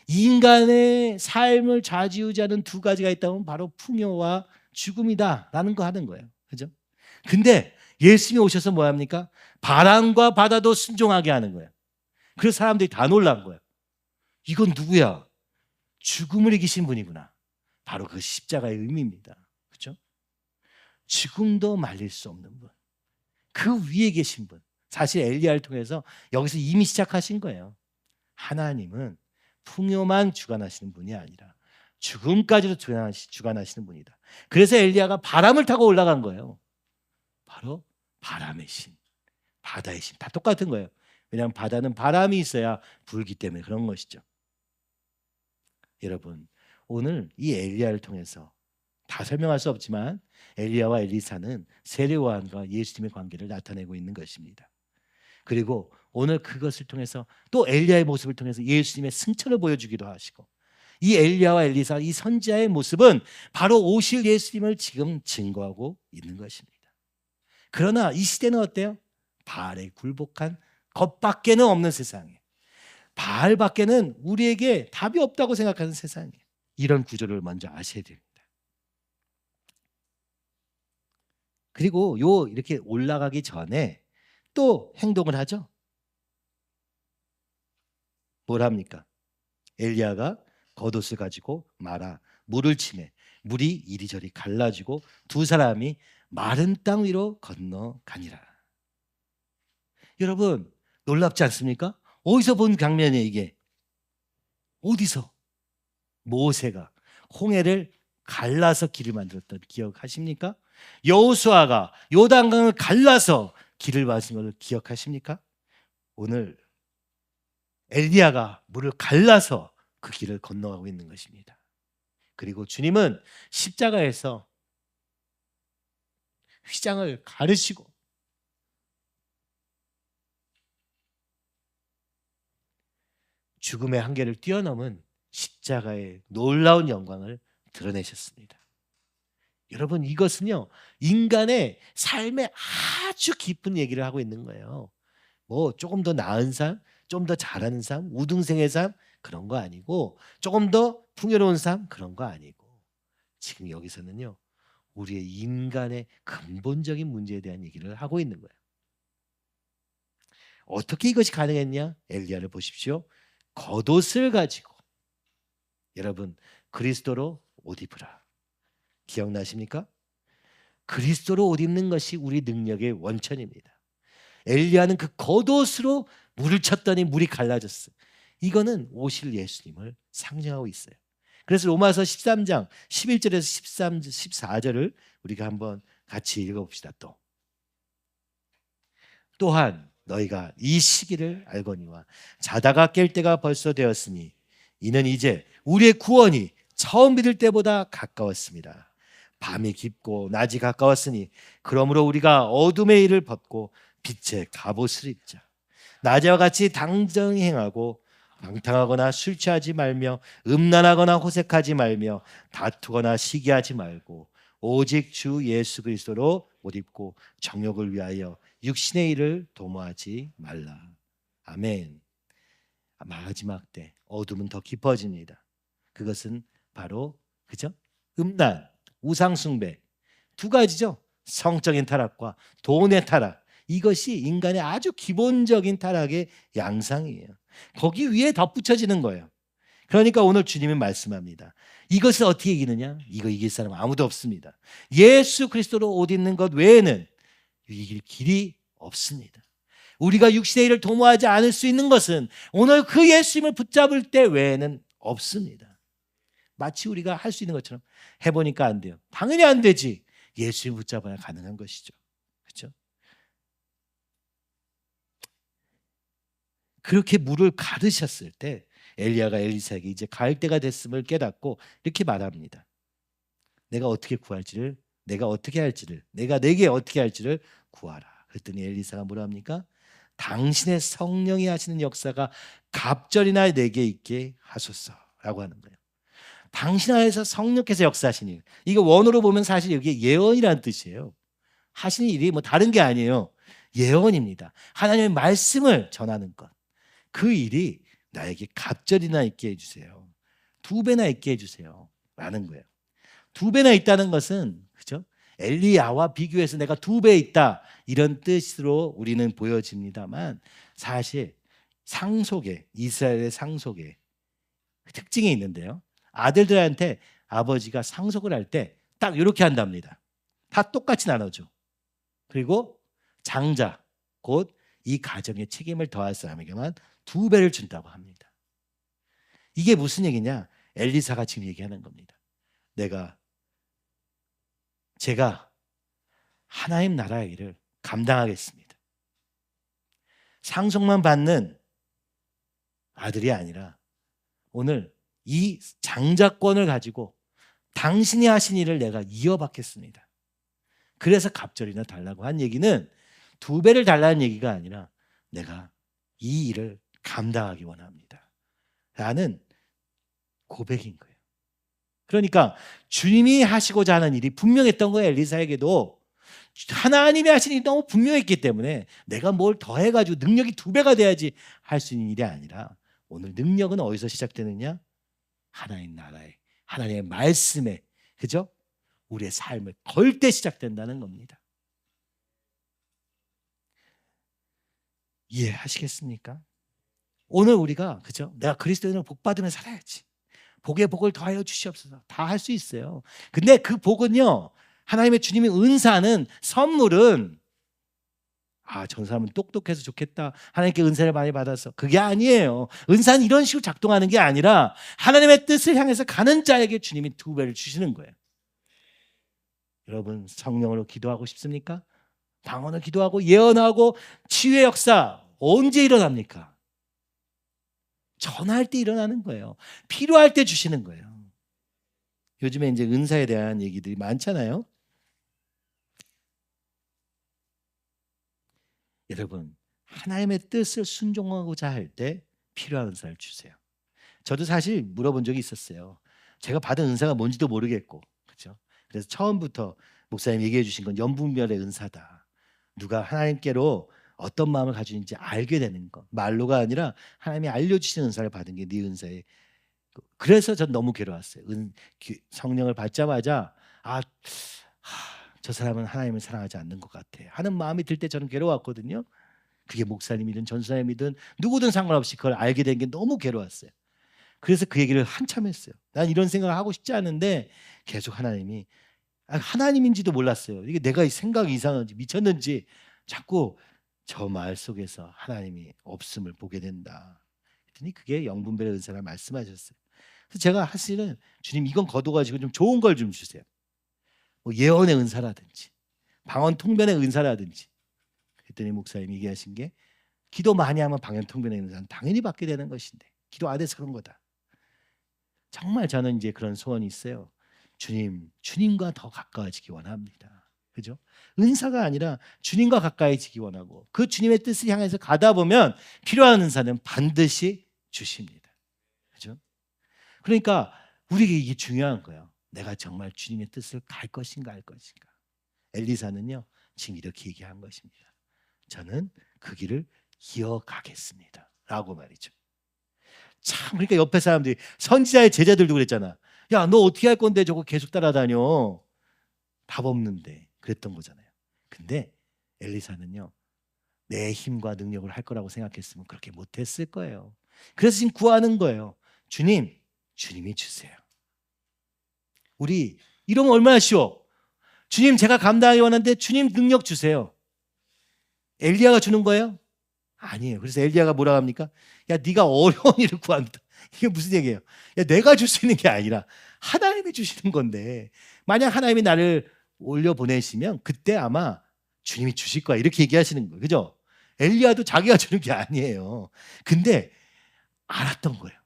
인간의 삶을 좌지우지하는 두 가지가 있다면 바로 풍요와 죽음이다라는 거 하는 거예요. 그죠? 근데 예수님이 오셔서 뭐 합니까? 바람과 바다도 순종하게 하는 거예요. 그래서 사람들이 다 놀란 거예요. 이건 누구야? 죽음을 이기신 분이구나. 바로 그 십자가의 의미입니다. 그렇죠? 죽음도 말릴 수 없는 분. 그 위에 계신 분. 사실 엘리야를 통해서 여기서 이미 시작하신 거예요. 하나님은 풍요만 주관하시는 분이 아니라 죽음까지도 주관하시는 분이다. 그래서 엘리야가 바람을 타고 올라간 거예요. 바로 바람의 신, 바다의 신. 다 똑같은 거예요. 왜냐하면 바다는 바람이 있어야 불기 때문에 그런 것이죠. 여러분 오늘 이 엘리야를 통해서 다 설명할 수 없지만 엘리야와 엘리사는 세례요한과 예수님의 관계를 나타내고 있는 것입니다. 그리고 오늘 그것을 통해서 또 엘리야의 모습을 통해서 예수님의 승천을 보여주기도 하시고, 이 엘리야와 엘리사, 이 선지자의 모습은 바로 오실 예수님을 지금 증거하고 있는 것입니다. 그러나 이 시대는 어때요? 바알에 굴복한 것밖에는 없는 세상이에요. 바알밖에는 우리에게 답이 없다고 생각하는 세상이에요. 이런 구조를 먼저 아셔야 됩니다. 그리고 이렇게 올라가기 전에 또 행동을 하죠. 뭘 합니까? 엘리야가 겉옷을 가지고 말아 물을 치매 물이 이리저리 갈라지고 두 사람이 마른 땅 위로 건너가니라. 여러분 놀랍지 않습니까? 어디서 본 장면이에요 이게? 어디서? 모세가 홍해를 갈라서 길을 만들었던 기억하십니까? 여호수아가 요단강을 갈라서 길을 마신 것을 기억하십니까? 오늘 엘리야가 물을 갈라서 그 길을 건너가고 있는 것입니다. 그리고 주님은 십자가에서 휘장을 가르시고 죽음의 한계를 뛰어넘은 십자가의 놀라운 영광을 드러내셨습니다. 여러분 이것은요 인간의 삶의 아주 깊은 얘기를 하고 있는 거예요. 뭐 조금 더 나은 삶, 좀 더 잘하는 삶, 우등생의 삶 그런 거 아니고, 조금 더 풍요로운 삶 그런 거 아니고, 지금 여기서는요 우리의 인간의 근본적인 문제에 대한 얘기를 하고 있는 거예요. 어떻게 이것이 가능했냐? 엘리야를 보십시오. 겉옷을 가지고 여러분 그리스도로 옷 입으라. 기억나십니까? 그리스도로 옷 입는 것이 우리 능력의 원천입니다. 엘리야는 그 겉옷으로 물을 쳤더니 물이 갈라졌어요. 이거는 오실 예수님을 상징하고 있어요. 그래서 로마서 13장 11절에서 13, 14절을 우리가 한번 같이 읽어봅시다. 또한 너희가 이 시기를 알거니와 자다가 깰 때가 벌써 되었으니 이는 이제 우리의 구원이 처음 믿을 때보다 가까웠습니다. 밤이 깊고 낮이 가까웠으니 그러므로 우리가 어둠의 일을 벗고 빛의 갑옷을 입자. 낮에와 같이 당정히 행하고 방탕하거나 술 취하지 말며 음란하거나 호색하지 말며 다투거나 시기하지 말고 오직 주 예수 그리스도로 옷 입고 정욕을 위하여 육신의 일을 도모하지 말라. 아멘. 마지막 때 어둠은 더 깊어집니다. 그것은 바로 그죠? 음란, 우상숭배 두 가지죠. 성적인 타락과 돈의 타락. 이것이 인간의 아주 기본적인 타락의 양상이에요. 거기 위에 덧붙여지는 거예요. 그러니까 오늘 주님이 말씀합니다. 이것을 어떻게 이기느냐? 이거 이길 사람 아무도 없습니다. 예수 그리스도로 옷 입는 것 외에는 이길 길이 없습니다. 우리가 육신의 일을 도모하지 않을 수 있는 것은 오늘 그 예수님을 붙잡을 때 외에는 없습니다. 마치 우리가 할 수 있는 것처럼 해보니까 안 돼요. 당연히 안 되지. 예수님 붙잡아야 가능한 것이죠. 그렇죠? 그렇게 물을 가르셨을 때 엘리야가 엘리사에게 이제 갈 때가 됐음을 깨닫고 이렇게 말합니다. 내가 어떻게 구할지를, 내가 어떻게 할지를, 내가 내게 어떻게 할지를 구하라. 그랬더니 엘리사가 뭐라 합니까? 당신의 성령이 하시는 역사가 갑절이나 내게 있게 하소서라고 하는 거예요. 당신 안에서 성령께서 역사하시는 일. 이거 원어로 보면 사실 여기에 예언이라는 뜻이에요. 하시는 일이 뭐 다른 게 아니에요. 예언입니다. 하나님의 말씀을 전하는 것. 그 일이 나에게 갑절이나 있게 해주세요. 2배나 있게 해주세요. 라는 거예요. 2배나 있다는 것은, 그죠? 엘리야와 비교해서 내가 2배 있다. 이런 뜻으로 우리는 보여집니다만, 사실 상속에, 이스라엘의 상속에 특징이 있는데요. 아들들한테 아버지가 상속을 할 때 딱 이렇게 한답니다. 다 똑같이 나눠줘. 그리고 장자, 곧 이 가정에 책임을 더할 사람에게만 2배를 준다고 합니다. 이게 무슨 얘기냐? 엘리사가 지금 얘기하는 겁니다. 제가 하나님 나라의 일을 감당하겠습니다. 상속만 받는 아들이 아니라 오늘 이 장자권을 가지고 당신이 하신 일을 내가 이어받겠습니다. 그래서 갑절이나 달라고 한 얘기는 2배를 달라는 얘기가 아니라 내가 이 일을 감당하기 원합니다. 라는 고백인 거예요. 그러니까 주님이 하시고자 하는 일이 분명했던 거예요. 엘리사에게도. 하나님이 하신 일이 너무 분명했기 때문에 내가 뭘 더해가지고 능력이 2배가 돼야지 할 수 있는 일이 아니라 오늘 능력은 어디서 시작되느냐? 하나님 나라에, 하나님의 말씀에, 그죠? 우리의 삶을 걸 때 시작된다는 겁니다. 이해하시겠습니까? 오늘 우리가, 그죠? 내가 그리스도인으로 복 받으면 살아야지. 복의 복을 더하여 주시옵소서. 다 할 수 있어요. 근데 그 복은요, 하나님의 주님이 은사는, 선물은, 저 사람은 똑똑해서 좋겠다. 하나님께 은사를 많이 받아서. 그게 아니에요. 은사는 이런 식으로 작동하는 게 아니라 하나님의 뜻을 향해서 가는 자에게 주님이 2배를 주시는 거예요. 여러분, 성령으로 기도하고 싶습니까? 방언을 기도하고 예언하고 치유의 역사 언제 일어납니까? 전할 때 일어나는 거예요. 필요할 때 주시는 거예요. 요즘에 이제 은사에 대한 얘기들이 많잖아요. 여러분, 하나님의 뜻을 순종하고자 할 때 필요한 은사를 주세요. 저도 사실 물어본 적이 있었어요. 제가 받은 은사가 뭔지도 모르겠고, 그렇죠? 그래서 처음부터 목사님 얘기해 주신 건 연분별의 은사다. 누가 하나님께로 어떤 마음을 가지고 있는지 알게 되는 것. 말로가 아니라 하나님이 알려주시는 은사를 받은 게 네 은사에. 그래서 전 너무 괴로웠어요. 성령을 받자마자 저 사람은 하나님을 사랑하지 않는 것 같아 하는 마음이 들 때 저는 괴로웠거든요. 그게 목사님이든 전사님이든 누구든 상관없이 그걸 알게 된 게 너무 괴로웠어요. 그래서 그 얘기를 한참 했어요. 난 이런 생각을 하고 싶지 않은데 계속 하나님이, 하나님인지도 몰랐어요. 이게 내가 생각이 이상한지 미쳤는지 자꾸 저 말 속에서 하나님이 없음을 보게 된다. 그랬더니 그게 영분별의 은사라 말씀하셨어요. 그래서 제가 사실은 주님 이건 거둬가지고 좀 좋은 걸 좀 주세요. 뭐 예언의 은사라든지 방언 통변의 은사라든지. 그랬더니 목사님이 얘기하신 게, 기도 많이 하면 방언 통변의 은사는 당연히 받게 되는 것인데 기도 안 해서 그런 거다. 정말 저는 이제 그런 소원이 있어요. 주님과 더 가까워지기 원합니다. 그죠? 은사가 아니라 주님과 가까이지기 원하고 그 주님의 뜻을 향해서 가다 보면 필요한 은사는 반드시 주십니다. 그죠? 그러니까 우리에게 이게 중요한 거예요. 내가 정말 주님의 뜻을 갈 것인가 할 것인가. 엘리사는요 지금 이렇게 얘기한 것입니다. 저는 그 길을 이어가겠습니다 라고 말이죠. 참, 그러니까 옆에 사람들이, 선지자의 제자들도 그랬잖아. 야, 너 어떻게 할 건데 저거 계속 따라다녀. 답 없는데. 그랬던 거잖아요. 근데 엘리사는요 내 힘과 능력을 할 거라고 생각했으면 그렇게 못했을 거예요. 그래서 지금 구하는 거예요. 주님이 주세요. 우리 이러면 얼마나 쉬워. 주님, 제가 감당하기 원하는데 주님 능력 주세요. 엘리야가 주는 거예요? 아니에요. 그래서 엘리야가 뭐라고 합니까? 야, 네가 어려운 일을 구한다. 이게 무슨 얘기예요? 야, 내가 줄 수 있는 게 아니라 하나님이 주시는 건데, 만약 하나님이 나를 올려보내시면 그때 아마 주님이 주실 거야. 이렇게 얘기하시는 거예요. 그죠? 엘리야도 자기가 주는 게 아니에요. 근데 알았던 거예요.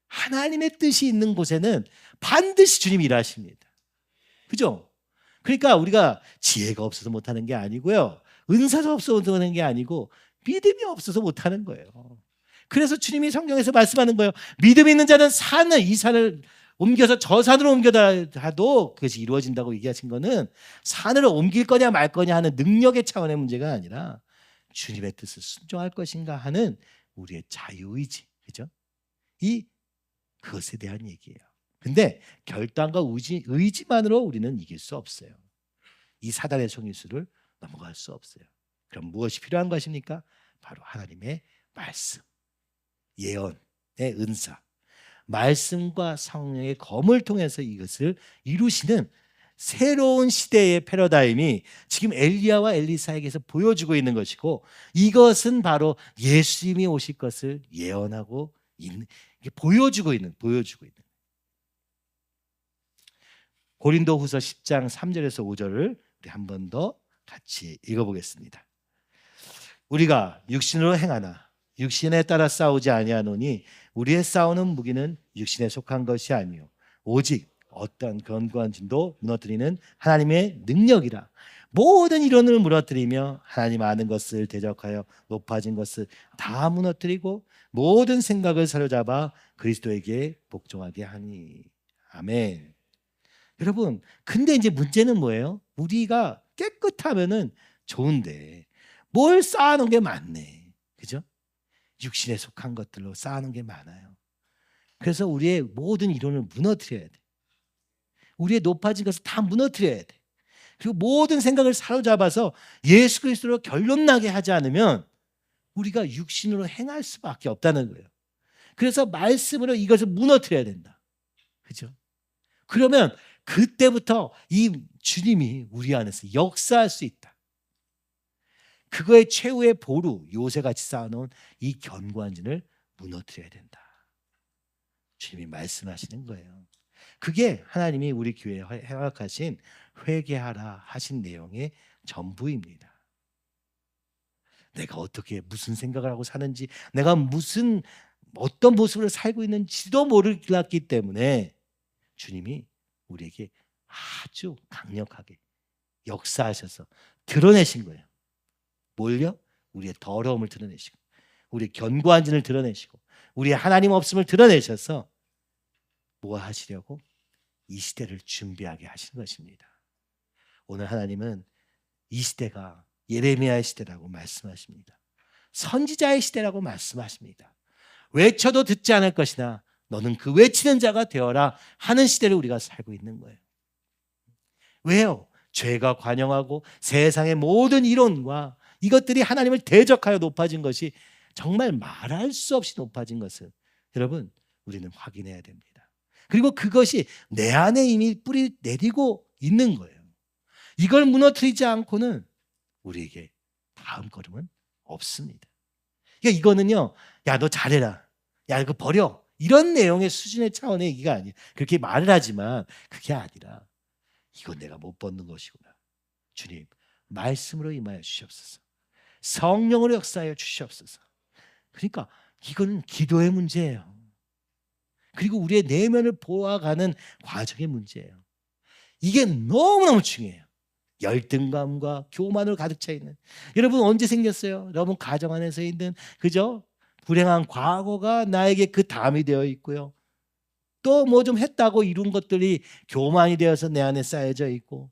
하나님의 뜻이 있는 곳에는 반드시 주님이 일하십니다. 그죠? 그러니까 우리가 지혜가 없어서 못하는 게 아니고요. 은사가 없어서 못하는 게 아니고 믿음이 없어서 못하는 거예요. 그래서 주님이 성경에서 말씀하는 거예요. 믿음 있는 자는 이 산을 옮겨서 저 산으로 옮겨다도 그것이 이루어진다고 얘기하신 거는 산을 옮길 거냐 말 거냐 하는 능력의 차원의 문제가 아니라 주님의 뜻을 순종할 것인가 하는 우리의 자유의지, 그죠? 그것에 대한 얘기예요. 근데 결단과 의지만으로 우리는 이길 수 없어요. 이 사단의 속임수를 넘어갈 수 없어요. 그럼 무엇이 필요한 것입니까? 바로 하나님의 말씀, 예언의 은사, 말씀과 성령의 검을 통해서 이것을 이루시는 새로운 시대의 패러다임이 지금 엘리야와 엘리사에게서 보여주고 있는 것이고, 이것은 바로 예수님이 오실 것을 예언하고 있는, 보여주고 있는. 고린도후서 10장 3절에서 5절을 우리 한 번 더 같이 읽어보겠습니다. 우리가 육신으로 행하나 육신에 따라 싸우지 아니하노니 우리의 싸우는 무기는 육신에 속한 것이 아니요 오직 어떠한 견고한 진도 무너뜨리는 하나님의 능력이라. 모든 이론을 무너뜨리며 하나님 아는 것을 대적하여 높아진 것을 다 무너뜨리고 모든 생각을 사로잡아 그리스도에게 복종하게 하니. 아멘. 여러분, 근데 이제 문제는 뭐예요? 우리가 깨끗하면은 좋은데 뭘 쌓아놓은 게 많네, 그죠? 육신에 속한 것들로 쌓아놓은 게 많아요. 그래서 우리의 모든 이론을 무너뜨려야 돼. 우리의 높아진 것을 다 무너뜨려야 돼. 그리고 모든 생각을 사로잡아서 예수 그리스도로 결론나게 하지 않으면 우리가 육신으로 행할 수밖에 없다는 거예요. 그래서 말씀으로 이것을 무너뜨려야 된다, 그죠? 그러면 그때부터 이 주님이 우리 안에서 역사할 수 있다. 그거의 최후의 보루, 요새같이 쌓아놓은 이 견고한 진을 무너뜨려야 된다. 주님이 말씀하시는 거예요. 그게 하나님이 우리 교회에 허락하신 회개하라 하신 내용의 전부입니다. 내가 어떻게 무슨 생각을 하고 사는지, 내가 어떤 모습으로 살고 있는지도 모르기 때문에 주님이 우리에게 아주 강력하게 역사하셔서 드러내신 거예요. 뭘요? 우리의 더러움을 드러내시고, 우리의 견고한 진을 드러내시고, 우리의 하나님 없음을 드러내셔서 뭐 하시려고? 이 시대를 준비하게 하시는 것입니다. 오늘 하나님은 이 시대가 예레미야의 시대라고 말씀하십니다. 선지자의 시대라고 말씀하십니다. 외쳐도 듣지 않을 것이나 너는 그 외치는 자가 되어라 하는 시대를 우리가 살고 있는 거예요. 왜요? 죄가 관영하고 세상의 모든 이론과 이것들이 하나님을 대적하여 높아진 것이 정말 말할 수 없이 높아진 것을 여러분 우리는 확인해야 됩니다. 그리고 그것이 내 안에 이미 뿌리 내리고 있는 거예요. 이걸 무너뜨리지 않고는 우리에게 다음 걸음은 없습니다. 그러니까 이거는요, 야, 너 잘해라, 야, 이거 버려, 이런 내용의 수준의 차원의 얘기가 아니에요. 그렇게 말을 하지만 그게 아니라 이건 내가 못 벗는 것이구나. 주님, 말씀으로 임하여 주시옵소서. 성령으로 역사하여 주시옵소서. 그러니까 이거는 기도의 문제예요. 그리고 우리의 내면을 보아가는 과정의 문제예요. 이게 너무너무 중요해요. 열등감과 교만으로 가득 차 있는, 여러분 언제 생겼어요? 여러분 가정 안에서 있는 그죠? 불행한 과거가 나에게 그 담이 되어 있고요. 또 뭐 좀 했다고 이룬 것들이 교만이 되어서 내 안에 쌓여져 있고,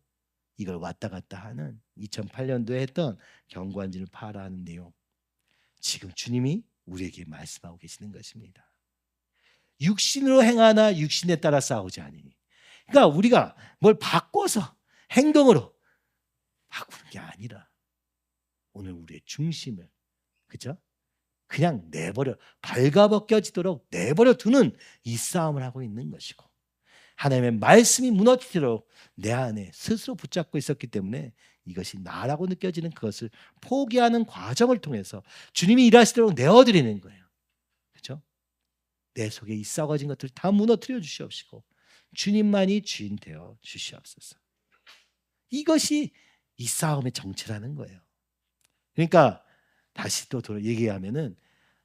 이걸 왔다 갔다 하는 2008년도에 했던 견고한 진을 파라 하는 내용, 지금 주님이 우리에게 말씀하고 계시는 것입니다. 육신으로 행하나 육신에 따라 싸우지 아니니. 그러니까 우리가 뭘 바꿔서 행동으로 바꾸는 게 아니라 오늘 우리의 중심을, 그죠? 그냥 내버려, 발가벗겨지도록 내버려 두는 이 싸움을 하고 있는 것이고, 하나님의 말씀이 무너지도록 내 안에 스스로 붙잡고 있었기 때문에 이것이 나라고 느껴지는 그것을 포기하는 과정을 통해서 주님이 일하시도록 내어드리는 거예요. 그렇죠? 내 속에 이 썩어진 것들 다 무너뜨려 주시옵시고 주님만이 주인 되어 주시옵소서. 이것이 이 싸움의 정체라는 거예요. 그러니까 다시 또 얘기하면은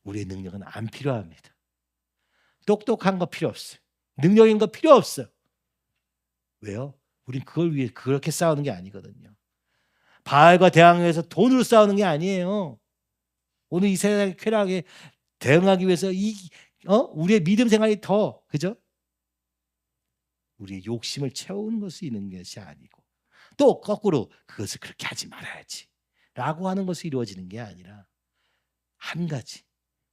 우리의 능력은 안 필요합니다. 똑똑한 거 필요 없어요. 능력인 거 필요 없어요. 왜요? 우린 그걸 위해 그렇게 싸우는 게 아니거든요. 바알과 대항해서 돈으로 싸우는 게 아니에요. 오늘 이 세상의 쾌락에 대응하기 위해서 우리의 믿음 생활이 더, 그죠? 우리의 욕심을 채우는 것을 이루는 것이 아니고, 또 거꾸로 그것을 그렇게 하지 말아야지 라고 하는 것이 이루어지는 게 아니라, 한 가지,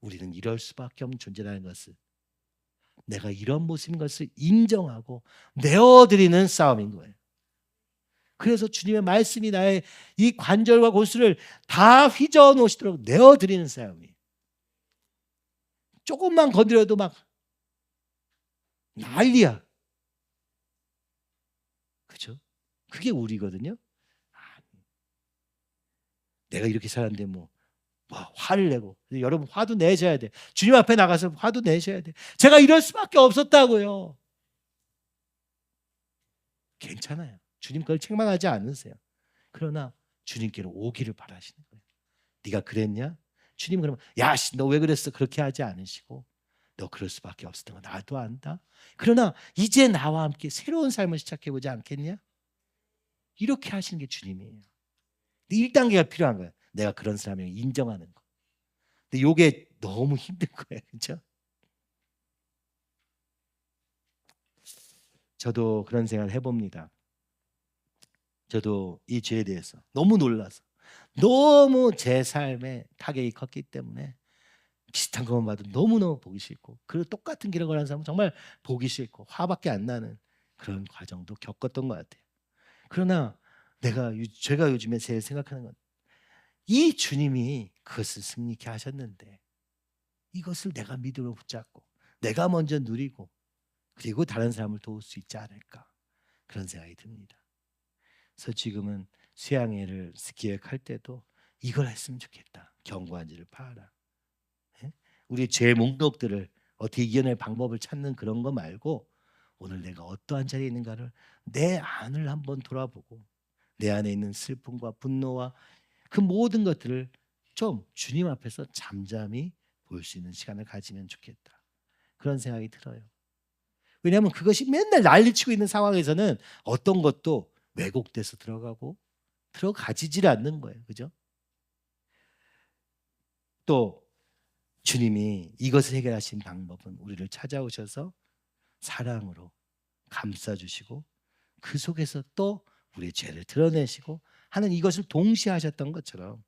우리는 이럴 수밖에 없는 존재라는 것을, 내가 이런 모습인 것을 인정하고 내어드리는 싸움인 거예요. 그래서 주님의 말씀이 나의 이 관절과 골수를 다 휘저어 놓으시도록 내어드리는 싸움이에요. 조금만 건드려도 막 난리야. 그렇죠? 그게 우리거든요. 내가 이렇게 살았는데 뭐 화를 내고. 여러분, 화도 내셔야 돼. 주님 앞에 나가서 화도 내셔야 돼. 제가 이럴 수밖에 없었다고요. 괜찮아요. 주님 그걸 책망하지 않으세요. 그러나 주님께로 오기를 바라시는 거예요. 네가 그랬냐? 주님 그러면 야, 너 왜 그랬어? 그렇게 하지 않으시고, 너 그럴 수밖에 없었던 거 나도 안다. 그러나 이제 나와 함께 새로운 삶을 시작해보지 않겠냐? 이렇게 하시는 게 주님이에요. 1단계가 필요한 거예요. 내가 그런 사람을 인정하는 거. 근데 이게 너무 힘든 거예요. 그렇죠? 저도 그런 생각을 해봅니다. 저도 이 죄에 대해서 너무 놀라서, 너무 제 삶에 타격이 컸기 때문에 비슷한 것만 봐도 너무너무 보기 싫고, 그리고 똑같은 길을 걸어가는 사람은 정말 보기 싫고 화밖에 안 나는 그런 과정도 겪었던 것 같아요. 그러나 제가 요즘에 제일 생각하는 건, 이 주님이 그것을 승리케 하셨는데 이것을 내가 믿음으로 붙잡고 내가 먼저 누리고 그리고 다른 사람을 도울 수 있지 않을까, 그런 생각이 듭니다. 그래서 지금은 수양회를 기획할 때도 이걸 했으면 좋겠다. 경고한지를 파하라. 우리 죄 목록들을 어떻게 이겨낼 방법을 찾는 그런 거 말고, 오늘 내가 어떠한 자리에 있는가를, 내 안을 한번 돌아보고 내 안에 있는 슬픔과 분노와 그 모든 것들을 좀 주님 앞에서 잠잠히 볼 수 있는 시간을 가지면 좋겠다, 그런 생각이 들어요. 왜냐하면 그것이 맨날 난리치고 있는 상황에서는 어떤 것도 왜곡돼서 들어가지질 않는 거예요. 그죠? 또 주님이 이것을 해결하신 방법은 우리를 찾아오셔서 사랑으로 감싸주시고 그 속에서 또 우리의 죄를 드러내시고 하는, 이것을 동시에 하셨던 것처럼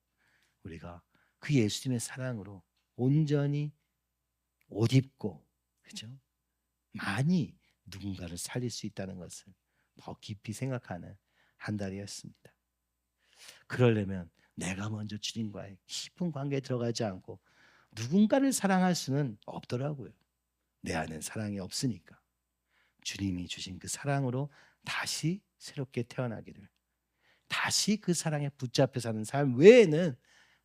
우리가 그 예수님의 사랑으로 온전히 옷 입고, 그죠? 많이 누군가를 살릴 수 있다는 것을 더 깊이 생각하는 한 달이었습니다. 그러려면 내가 먼저 주님과의 깊은 관계에 들어가지 않고 누군가를 사랑할 수는 없더라고요. 내 안엔 사랑이 없으니까. 주님이 주신 그 사랑으로 다시 새롭게 태어나기를, 다시 그 사랑에 붙잡혀 사는 삶 외에는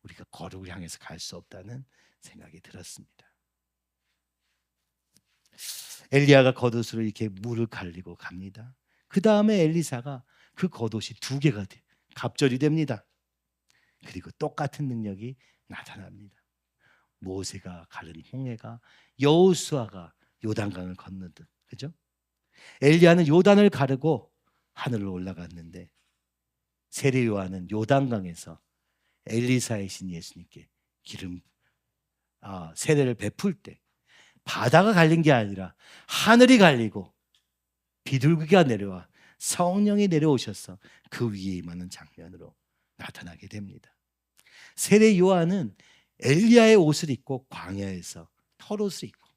우리가 거룩을 향해서 갈 수 없다는 생각이 들었습니다. 엘리야가 겉옷으로 이렇게 물을 갈리고 갑니다. 그 다음에 엘리사가 그 겉옷이 2개가 갑절이 됩니다. 그리고 똑같은 능력이 나타납니다. 모세가 가른 홍해가, 여호수아가 요단강을 건너듯, 그죠? 엘리야는 요단을 가르고 하늘로 올라갔는데, 세례 요한은 요단강에서 엘리사이신 예수님께 세례를 베풀 때 바다가 갈린 게 아니라 하늘이 갈리고 비둘기가 내려와 성령이 내려오셔서 그 위에 임하는 장면으로 나타나게 됩니다. 세례 요한은 엘리야의 옷을 입고 광야에서 털옷을 입고,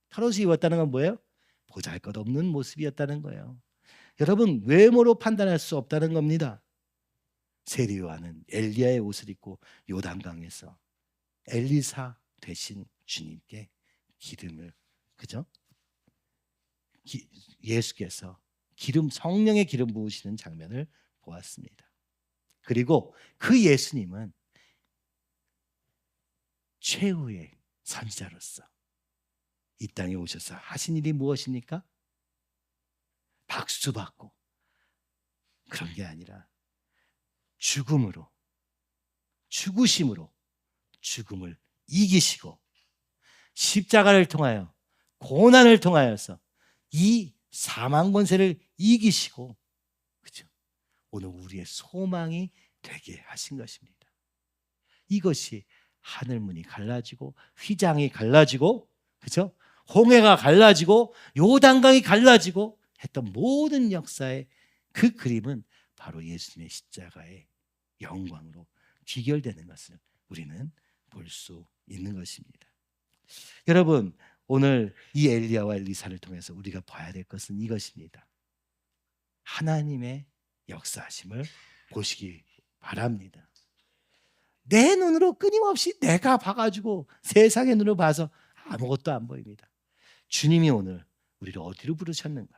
털옷을 입었다는 건 뭐예요? 보잘것없는 모습이었다는 거예요. 여러분, 외모로 판단할 수 없다는 겁니다. 세례 요한은 엘리야의 옷을 입고 요단강에서 엘리사 되신 주님께 기름을, 그죠? 예수께서 성령의 기름 부으시는 장면을 보았습니다. 그리고 그 예수님은 최후의 선지자로서 이 땅에 오셔서 하신 일이 무엇입니까? 박수 받고 그런 게 아니라 죽음으로, 죽으심으로 죽음을 이기시고 십자가를 통하여, 고난을 통하여서 이 사망 권세를 이기시고, 그죠? 오늘 우리의 소망이 되게 하신 것입니다. 이것이 하늘문이 갈라지고 휘장이 갈라지고, 그죠? 홍해가 갈라지고 요단강이 갈라지고 했던 모든 역사의 그 그림은 바로 예수님의 십자가의 영광으로 귀결되는 것을 우리는 볼 수 있는 것입니다. 여러분, 오늘 이 엘리야와 엘리사를 통해서 우리가 봐야 될 것은 이것입니다. 하나님의 역사하심을 보시기 바랍니다. 내 눈으로 끊임없이 내가 봐가지고 세상의 눈으로 봐서 아무것도 안 보입니다. 주님이 오늘 우리를 어디로 부르셨는가?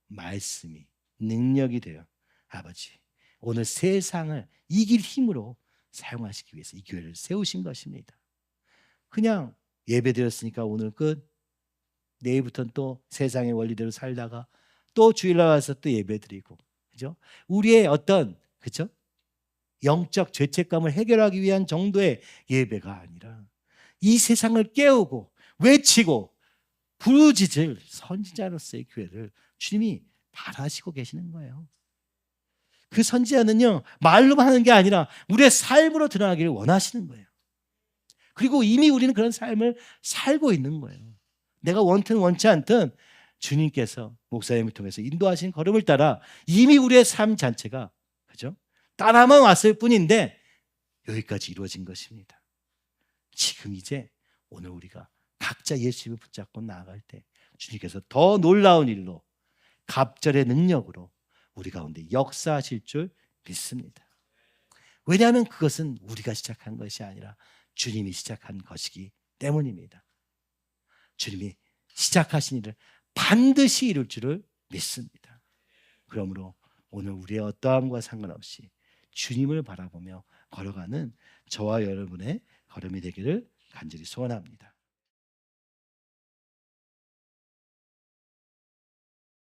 말씀이 능력이 되어 아버지 오늘 세상을 이길 힘으로 사용하시기 위해서 이 교회를 세우신 것입니다. 그냥 예배드렸으니까 오늘 끝. 내일부터는 또 세상의 원리대로 살다가 또 주일날 와서 또 예배드리고, 그죠? 우리의 어떤 그죠? 영적 죄책감을 해결하기 위한 정도의 예배가 아니라 이 세상을 깨우고 외치고 부르짖을 선지자로서의 교회를 주님이 바라시고 계시는 거예요. 그 선지자는요 말로만 하는 게 아니라 우리의 삶으로 드러나기를 원하시는 거예요. 그리고 이미 우리는 그런 삶을 살고 있는 거예요. 내가 원든 원치 않든 주님께서 목사님을 통해서 인도하신 걸음을 따라 이미 우리의 삶 자체가 그죠? 따라만 왔을 뿐인데 여기까지 이루어진 것입니다. 지금 이제 오늘 우리가 각자 예수님을 붙잡고 나아갈 때 주님께서 더 놀라운 일로 갑절의 능력으로 우리 가운데 역사하실 줄 믿습니다. 왜냐하면 그것은 우리가 시작한 것이 아니라 주님이 시작한 것이기 때문입니다. 주님이 시작하신 일을 반드시 이룰 줄을 믿습니다. 그러므로 오늘 우리의 어떠함과 상관없이 주님을 바라보며 걸어가는 저와 여러분의 걸음이 되기를 간절히 소원합니다.